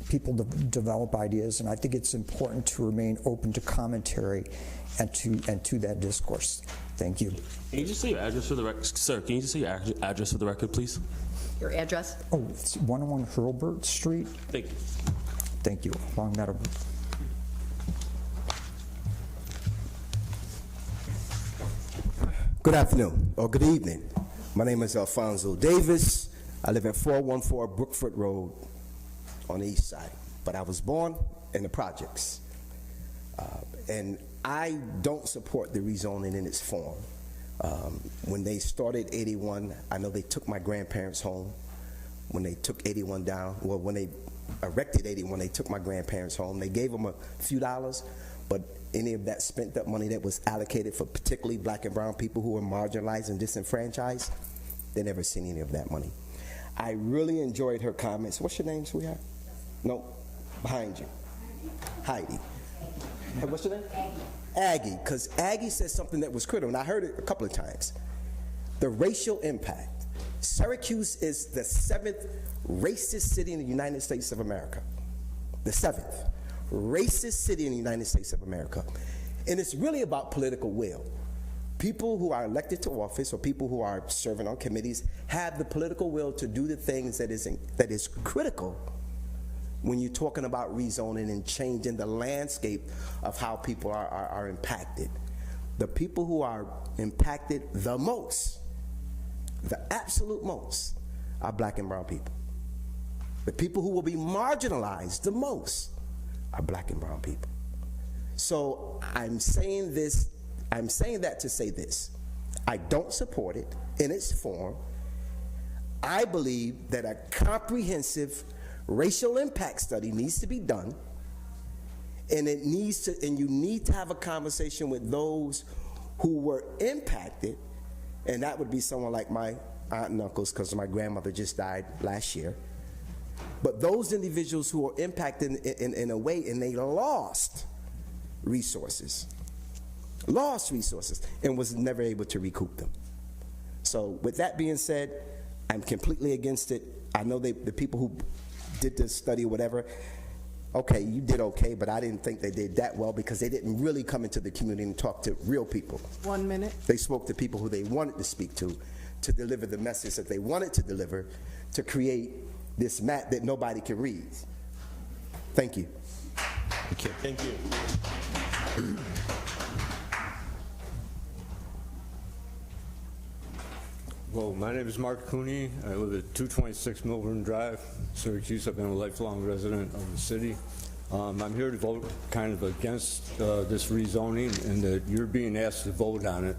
Speaker 11: people develop ideas, and I think it's important to remain open to commentary and to that discourse. Thank you.
Speaker 8: Can you just say your address for the record, sir? Can you just say your address for the record, please?
Speaker 10: Your address?
Speaker 11: Oh, it's 101 Hurlburt Street.
Speaker 8: Thank you.
Speaker 11: Thank you. Long Meadow.
Speaker 12: Good afternoon, or good evening. My name is Alfonso Davis. I live at 414 Brookford Road on the east side, but I was born in the projects. And I don't support the rezoning in its form. When they started 81, I know they took my grandparents' home. When they took 81 down, well, when they erected 81, they took my grandparents' home. They gave them a few dollars, but any of that spent up money that was allocated for particularly black and brown people who were marginalized and disenfranchised, they never seen any of that money. I really enjoyed her comments. What's your name, sweetheart? No, behind you. Heidi. Hey, what's your name? Aggie, because Aggie said something that was critical, and I heard it a couple of times. The racial impact. Syracuse is the 7th racist city in the United States of America. The 7th racist city in the United States of America. And it's really about political will. People who are elected to office or people who are serving on committees have the political will to do the things that is critical when you're talking about rezoning and changing the landscape of how people are impacted. The people who are impacted the most, the absolute most, are black and brown people. The people who will be marginalized the most are black and brown people. So I'm saying that to say this. I don't support it in its form. I believe that a comprehensive racial impact study needs to be done, and you need to have a conversation with those who were impacted, and that would be someone like my aunt and uncles, because my grandmother just died last year. But those individuals who were impacted in a way, and they lost resources, and was never able to recoup them. So with that being said, I'm completely against it. I know the people who did this study or whatever, okay, you did okay, but I didn't think they did that well because they didn't really come into the community and talk to real people.
Speaker 4: 1 minute.
Speaker 12: They spoke to people who they wanted to speak to deliver the message that they wanted to deliver, to create this map that nobody can read. Thank you.
Speaker 8: Thank you. Thank you.
Speaker 15: Well, my name is Mark Cooney. I live at 226 Milburn Drive, Syracuse. I've been a lifelong resident of the city. I'm here to vote kind of against this rezoning, and that you're being asked to vote on it.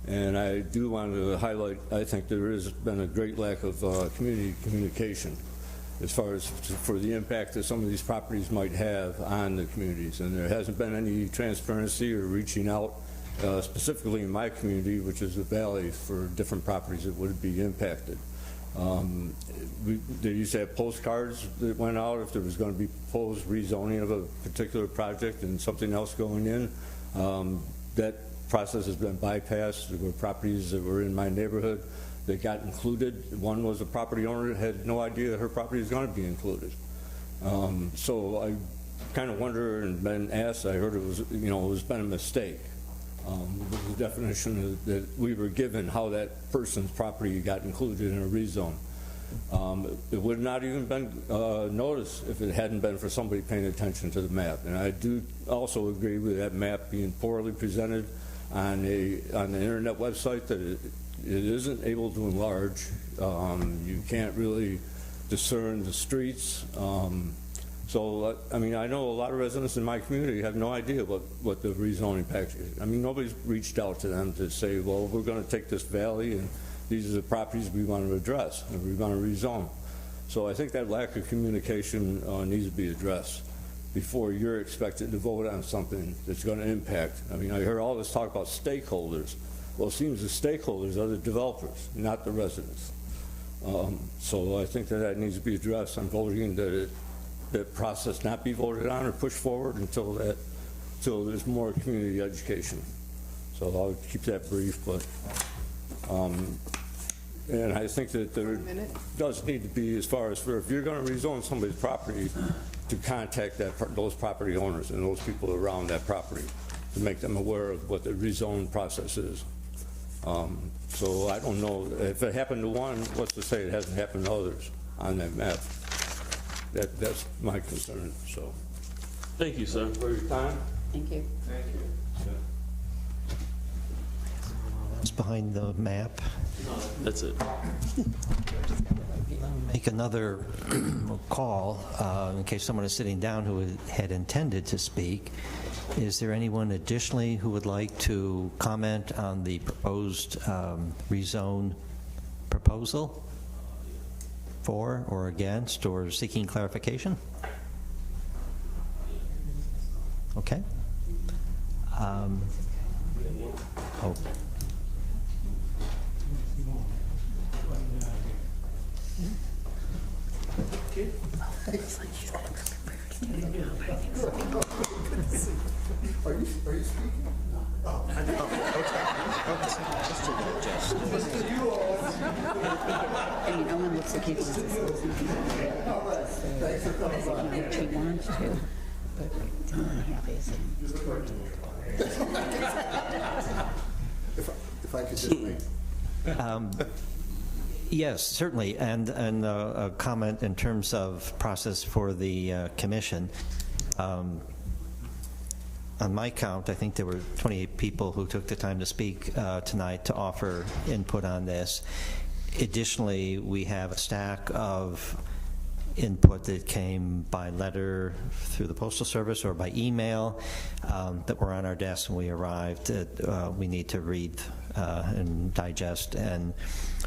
Speaker 15: And I do want to highlight, I think there has been a great lack of community communication as far as for the impact that some of these properties might have on the communities. And there hasn't been any transparency or reaching out specifically in my community, which is the Valley, for different properties that would be impacted. They used to have postcards that went out if there was going to be proposed rezoning of a particular project and something else going in. That process has been bypassed. There were properties that were in my neighborhood that got included. One was a property owner that had no idea her property was going to be included. So I kind of wonder, and been asked, I heard it was, it was been a mistake. The definition that we were given how that person's property got included in a rezone. It would not even been noticed if it hadn't been for somebody paying attention to the map. And I do also agree with that map being poorly presented on the internet website, that it isn't able to enlarge. You can't really discern the streets. So, I mean, I know a lot of residents in my community have no idea what the rezoning package is. I mean, nobody's reached out to them to say, well, we're going to take this valley and these are the properties we want to address and we want to rezone. So I think that lack of communication needs to be addressed before you're expected to vote on something that's going to impact. I mean, I heard all this talk about stakeholders. Well, it seems the stakeholders are the developers, not the residents. So I think that needs to be addressed. I'm voting that that process not be voted on or pushed forward until there's more community education. So I'll keep that brief, but and I think that there does need to be, as far as if you're going to rezone somebody's property, to contact those property owners and those people around that property to make them aware of what the rezone process is. So I don't know if it happened to one, what's to say it hasn't happened to others on that map. That's my concern. So,
Speaker 8: thank you, sir,
Speaker 15: for your time.
Speaker 7: Thank you.
Speaker 15: Thank you.
Speaker 1: It's behind the map.
Speaker 8: That's it.
Speaker 1: Make another call in case someone is sitting down who had intended to speak. Is there anyone additionally who would like to comment on the proposed rezone proposal? For or against or seeking clarification? Okay. Oh.
Speaker 22: Are you speaking? Oh, I know.
Speaker 10: I mean, Owen looks like he wants to say something.
Speaker 22: Thanks for coming by.
Speaker 10: He wants to, but he doesn't have his.
Speaker 22: If I could just make.
Speaker 1: Yes, certainly, and a comment in terms of process for the commission. On my count, I think there were 28 people who took the time to speak tonight to offer input on this. Additionally, we have a stack of input that came by letter through the Postal Service or by email that were on our desk when we arrived that we need to read and digest. And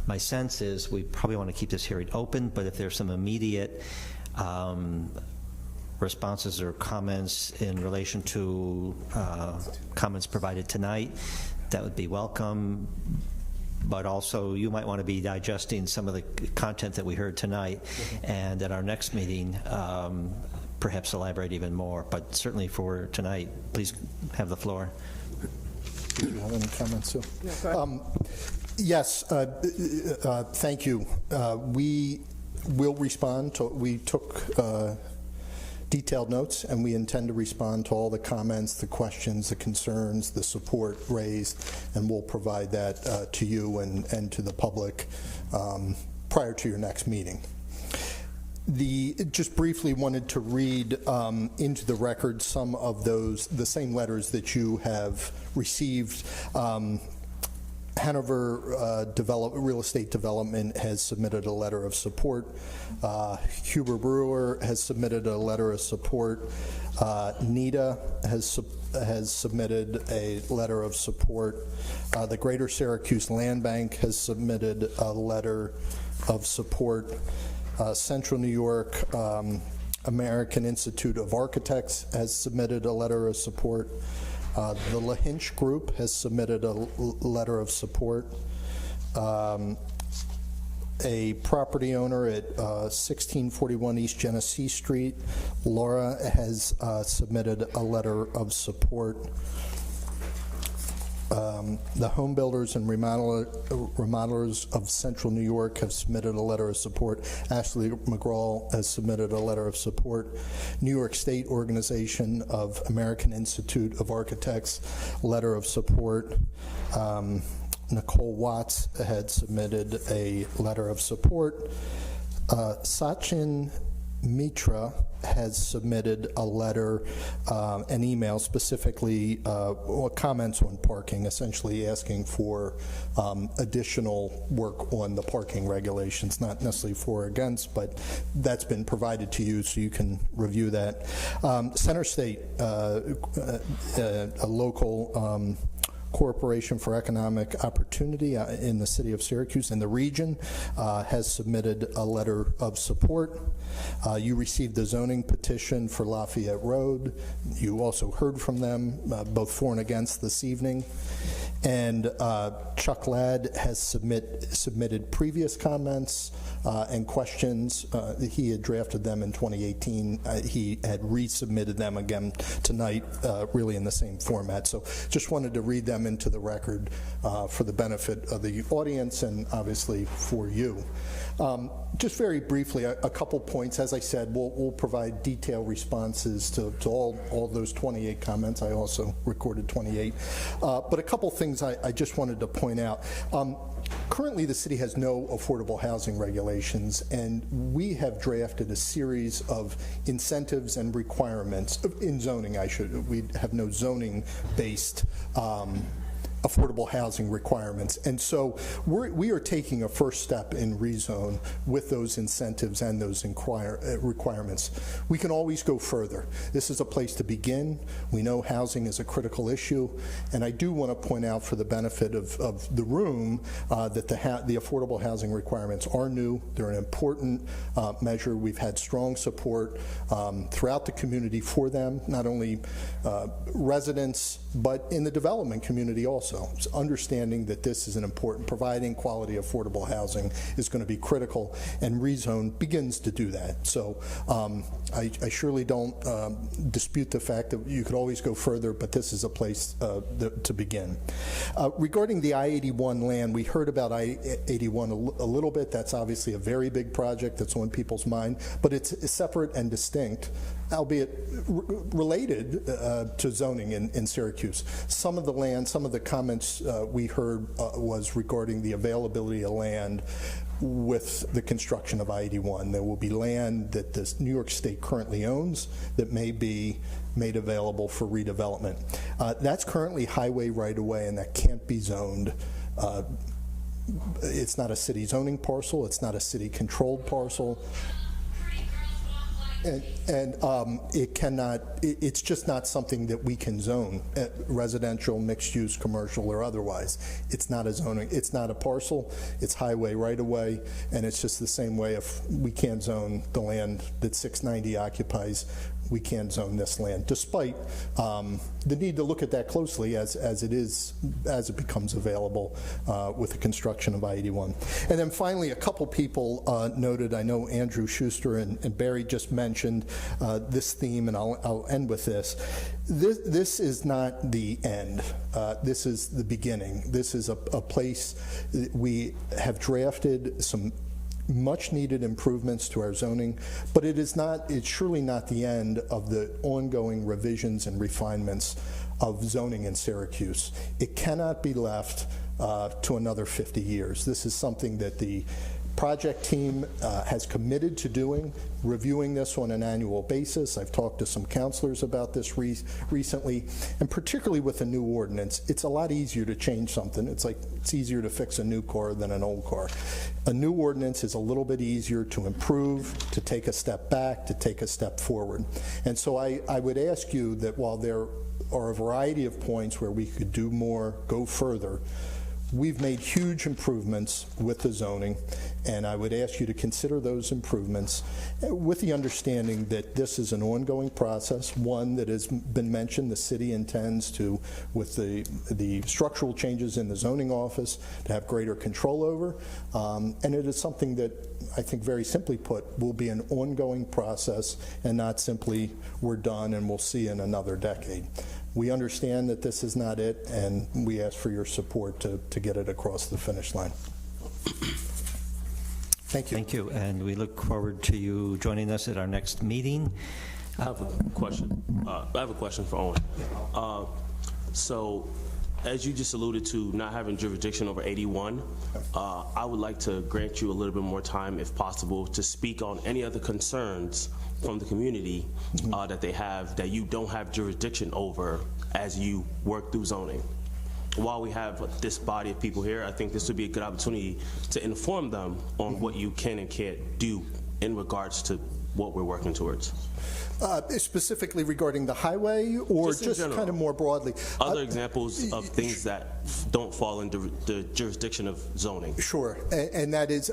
Speaker 1: my sense is we probably want to keep this hearing open, but if there's some immediate responses or comments in relation to comments provided tonight, that would be welcome. But also, you might want to be digesting some of the content that we heard tonight, and at our next meeting, perhaps elaborate even more. But certainly for tonight, please have the floor.
Speaker 16: Do you have any comments, Sue? Yes, thank you. We will respond to, we took detailed notes, and we intend to respond to all the comments, the questions, the concerns, the support raised, and we'll provide that to you and to the public prior to your next meeting. Just briefly wanted to read into the record some of the same letters that you have received. Hanover Real Estate Development has submitted a letter of support. Huber Brewer has submitted a letter of support. NIDA has submitted a letter of support. The Greater Syracuse Land Bank has submitted a letter of support. Central New York American Institute of Architects has submitted a letter of support. The LaHinch Group has submitted a letter of support. A property owner at 1641 East Genesee Street, Laura, has submitted a letter of support. The Home Builders and Remodelers of Central New York have submitted a letter of support. Ashley McGraw has submitted a letter of support. New York State Organization of American Institute of Architects, letter of support. Nicole Watts had submitted a letter of support. Sachin Mitra has submitted a letter, an email specifically, comments on parking, essentially asking for additional work on the parking regulations, not necessarily for or against, but that's been provided to you so you can review that. Center State, a local Corporation for Economic Opportunity in the city of Syracuse in the region has submitted a letter of support. You received the zoning petition for Lafayette Road. You also heard from them, both for and against, this evening. And Chuck Ladd has submitted previous comments and questions. He had drafted them in 2018. He had resubmitted them again tonight, really in the same format. So just wanted to read them into the record for the benefit of the audience and obviously for you. Just very briefly, a couple points. As I said, we'll provide detailed responses to all those 28 comments. I also recorded 28. But a couple things I just wanted to point out. Currently, the city has no affordable housing regulations, and we have drafted a series of incentives and requirements in zoning. We have no zoning-based affordable housing requirements. And so we are taking a first step in rezone with those incentives and those requirements. We can always go further. This is a place to begin. We know housing is a critical issue, and I do want to point out for the benefit of the room that the affordable housing requirements are new. They're an important measure. We've had strong support throughout the community for them, not only residents, but in the development community also. So understanding that this is an important, providing quality affordable housing is going to be critical, and rezone begins to do that. So I surely don't dispute the fact that you could always go further, but this is a place to begin. Regarding the I-81 land, we heard about I-81 a little bit. That's obviously a very big project that's on people's mind, but it's separate and distinct, albeit related to zoning in Syracuse. Some of the land, some of the comments we heard was regarding the availability of land with the construction of I-81. There will be land that the New York State currently owns that may be made available for redevelopment. That's currently highway right-of-way, and that can't be zoned. It's not a city zoning parcel. It's not a city-controlled parcel. And it cannot, it's just not something that we can zone, residential, mixed use, commercial, or otherwise. It's not a zoning, it's not a parcel, it's highway right away, and it's just the same way if we can't zone the land that 690 occupies, we can't zone this land, despite the need to look at that closely as it becomes available with the construction of I-81. And then finally, a couple people noted, I know Andrew Schuster and Barry just mentioned this theme, and I'll end with this. This is not the end. This is the beginning. This is a place that we have drafted some much needed improvements to our zoning, but it's surely not the end of the ongoing revisions and refinements of zoning in Syracuse. It cannot be left to another 50 years. This is something that the project team has committed to doing, reviewing this on an annual basis. I've talked to some counselors about this recently, and particularly with a new ordinance, it's a lot easier to change something. It's easier to fix a new car than an old car. A new ordinance is a little bit easier to improve, to take a step back, to take a step forward. And so I would ask you that while there are a variety of points where we could do more, go further, we've made huge improvements with the zoning, and I would ask you to consider those improvements with the understanding that this is an ongoing process, one that has been mentioned the city intends to, with the structural changes in the zoning office, to have greater control over, and it is something that I think very simply put will be an ongoing process and not simply we're done and we'll see in another decade. We understand that this is not it, and we ask for your support to get it across the finish line. Thank you.
Speaker 1: Thank you, and we look forward to you joining us at our next meeting.
Speaker 8: I have a question. I have a question for Owen. So as you just alluded to, not having jurisdiction over 81, I would like to grant you a little bit more time, if possible, to speak on any other concerns from the community that they have that you don't have jurisdiction over as you work through zoning. While we have this body of people here, I think this would be a good opportunity to inform them on what you can and can't do in regards to what we're working towards.
Speaker 16: Specifically regarding the highway, or just kind of more broadly?
Speaker 8: Other examples of things that don't fall into the jurisdiction of zoning.
Speaker 16: Sure, and that is,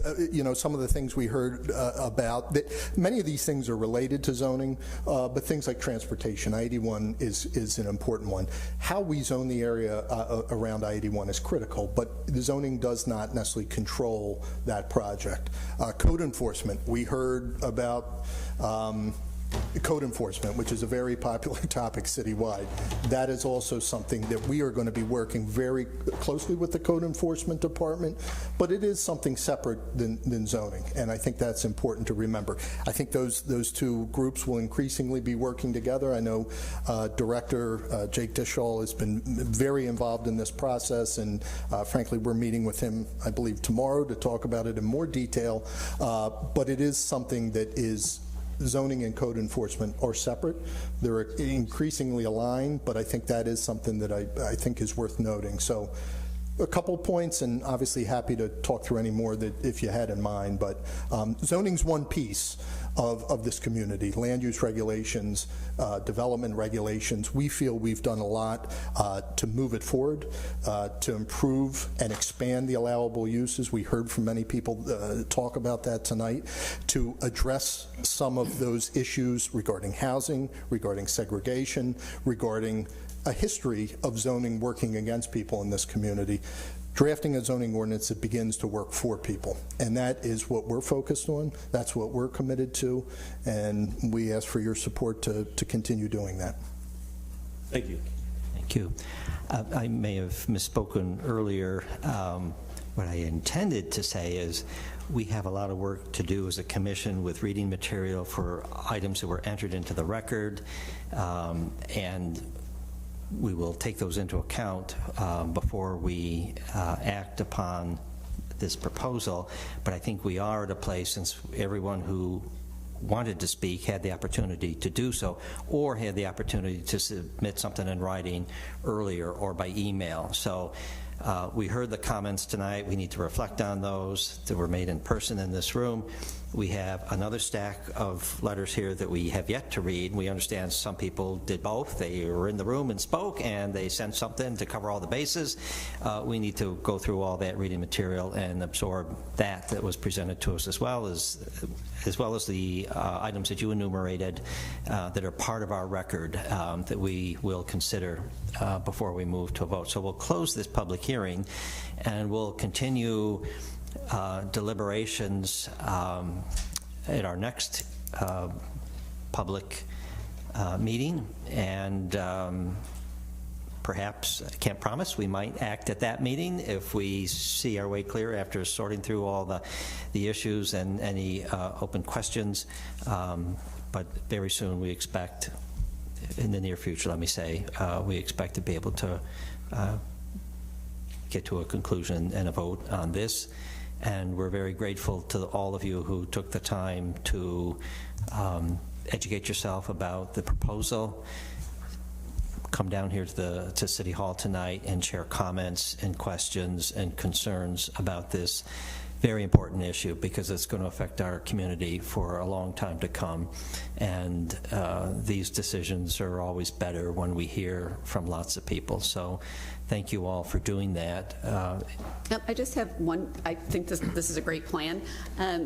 Speaker 16: some of the things we heard about. That many of these things are related to zoning, but things like transportation, I-81 is an important one. How we zone the area around I-81 is critical, but the zoning does not necessarily control that project. Code enforcement, we heard about code enforcement, which is a very popular topic citywide. That is also something that we are going to be working very closely with the code enforcement department, but it is something separate than zoning, and I think that's important to remember. I think those two groups will increasingly be working together. I know Director Jake Dishall has been very involved in this process, and frankly, we're meeting with him, I believe, tomorrow to talk about it in more detail, but it is something that is zoning and code enforcement are separate. They're increasingly aligned, but I think that is something that I think is worth noting. So a couple points, and obviously happy to talk through any more that if you had in mind, but zoning's one piece of this community. Land use regulations, development regulations, we feel we've done a lot to move it forward, to improve and expand the allowable uses. We heard from many people talk about that tonight, to address some of those issues regarding housing, regarding segregation, regarding a history of zoning working against people in this community. Drafting a zoning ordinance that begins to work for people, and that is what we're focused on. That's what we're committed to, and we ask for your support to continue doing that.
Speaker 8: Thank you.
Speaker 1: Thank you. I may have misspoken earlier. What I intended to say is we have a lot of work to do as a commission with reading material for items that were entered into the record, and we will take those into account before we act upon this proposal. But I think we are at a place, since everyone who wanted to speak had the opportunity to do so, or had the opportunity to submit something in writing earlier or by email. So we heard the comments tonight. We need to reflect on those that were made in person in this room. We have another stack of letters here that we have yet to read. We understand some people did both. They were in the room and spoke, and they sent something to cover all the bases. We need to go through all that reading material and absorb that was presented to us, as well as the items that you enumerated that are part of our record that we will consider before we move to a vote. So we'll close this public hearing, and we'll continue deliberations at our next public meeting, and perhaps, I can't promise, we might act at that meeting if we see our way clear after sorting through all the issues and any open questions. But very soon we expect, in the near future, let me say, we expect to be able to get to a conclusion and a vote on this. And we're very grateful to all of you who took the time to educate yourself about the proposal. Come down here to City Hall tonight and share comments and questions and concerns about this very important issue, because it's going to affect our community for a long time to come. And these decisions are always better when we hear from lots of people. So thank you all for doing that.
Speaker 10: I just have one. I think this is a great plan.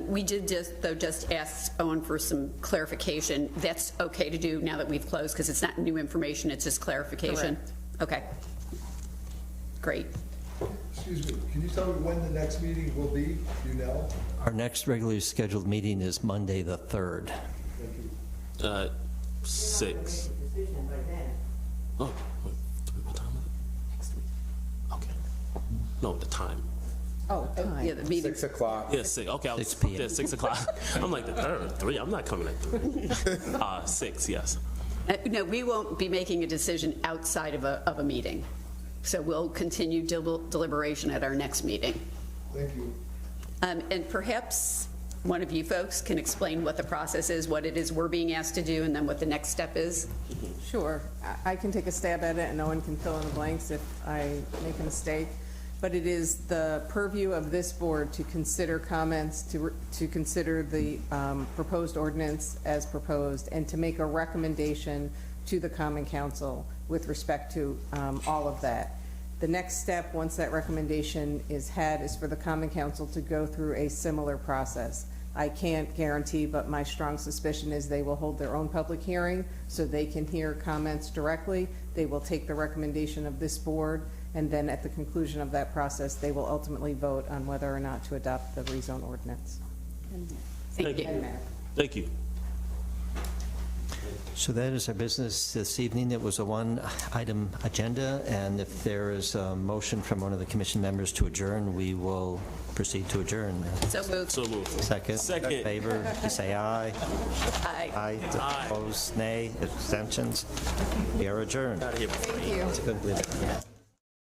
Speaker 10: We did just ask Owen for some clarification. That's okay to do now that we've closed, because it's not new information, it's just clarification.
Speaker 21: Correct.
Speaker 10: Okay. Great.
Speaker 22: Excuse me, can you tell me when the next meeting will be? Do you know?
Speaker 1: Our next regularly scheduled meeting is Monday the 3rd.
Speaker 8: 6. Oh, what time is it? Okay. No, the time.
Speaker 10: Oh, yeah, the meeting.
Speaker 12: 6 o'clock.
Speaker 8: Yeah, 6. Okay, I was
Speaker 1: 6 p.m.
Speaker 8: Yeah, 6 o'clock. I'm like, the 3rd, 3. I'm not coming at 3. 6, yes.
Speaker 10: No, we won't be making a decision outside of a meeting. So we'll continue deliberation at our next meeting.
Speaker 22: Thank you.
Speaker 10: And perhaps one of you folks can explain what the process is, what it is we're being asked to do, and then what the next step is.
Speaker 2: Sure. I can take a stab at it, and no one can fill in the blanks if I make a mistake. But it is the purview of this board to consider comments, to consider the proposed ordinance as proposed, and to make a recommendation to the Common Council with respect to all of that. The next step, once that recommendation is had, is for the Common Council to go through a similar process. I can't guarantee, but my strong suspicion is they will hold their own public hearing so they can hear comments directly. They will take the recommendation of this board, and then at the conclusion of that process, they will ultimately vote on whether or not to adopt the rezone ordinance.
Speaker 10: Thank you.
Speaker 8: Thank you.
Speaker 1: So that is our business this evening. It was a one-item agenda, and if there is a motion from one of the commission members to adjourn, we will proceed to adjourn.
Speaker 10: So moved.
Speaker 8: So moved.
Speaker 1: Second.
Speaker 8: Second.
Speaker 1: In favor, you say aye.
Speaker 10: Aye.
Speaker 1: Aye. Opposed, nay. Abstentions. We are adjourned.
Speaker 8: Out of here before
Speaker 2: Thank you.
Speaker 1: It's a good-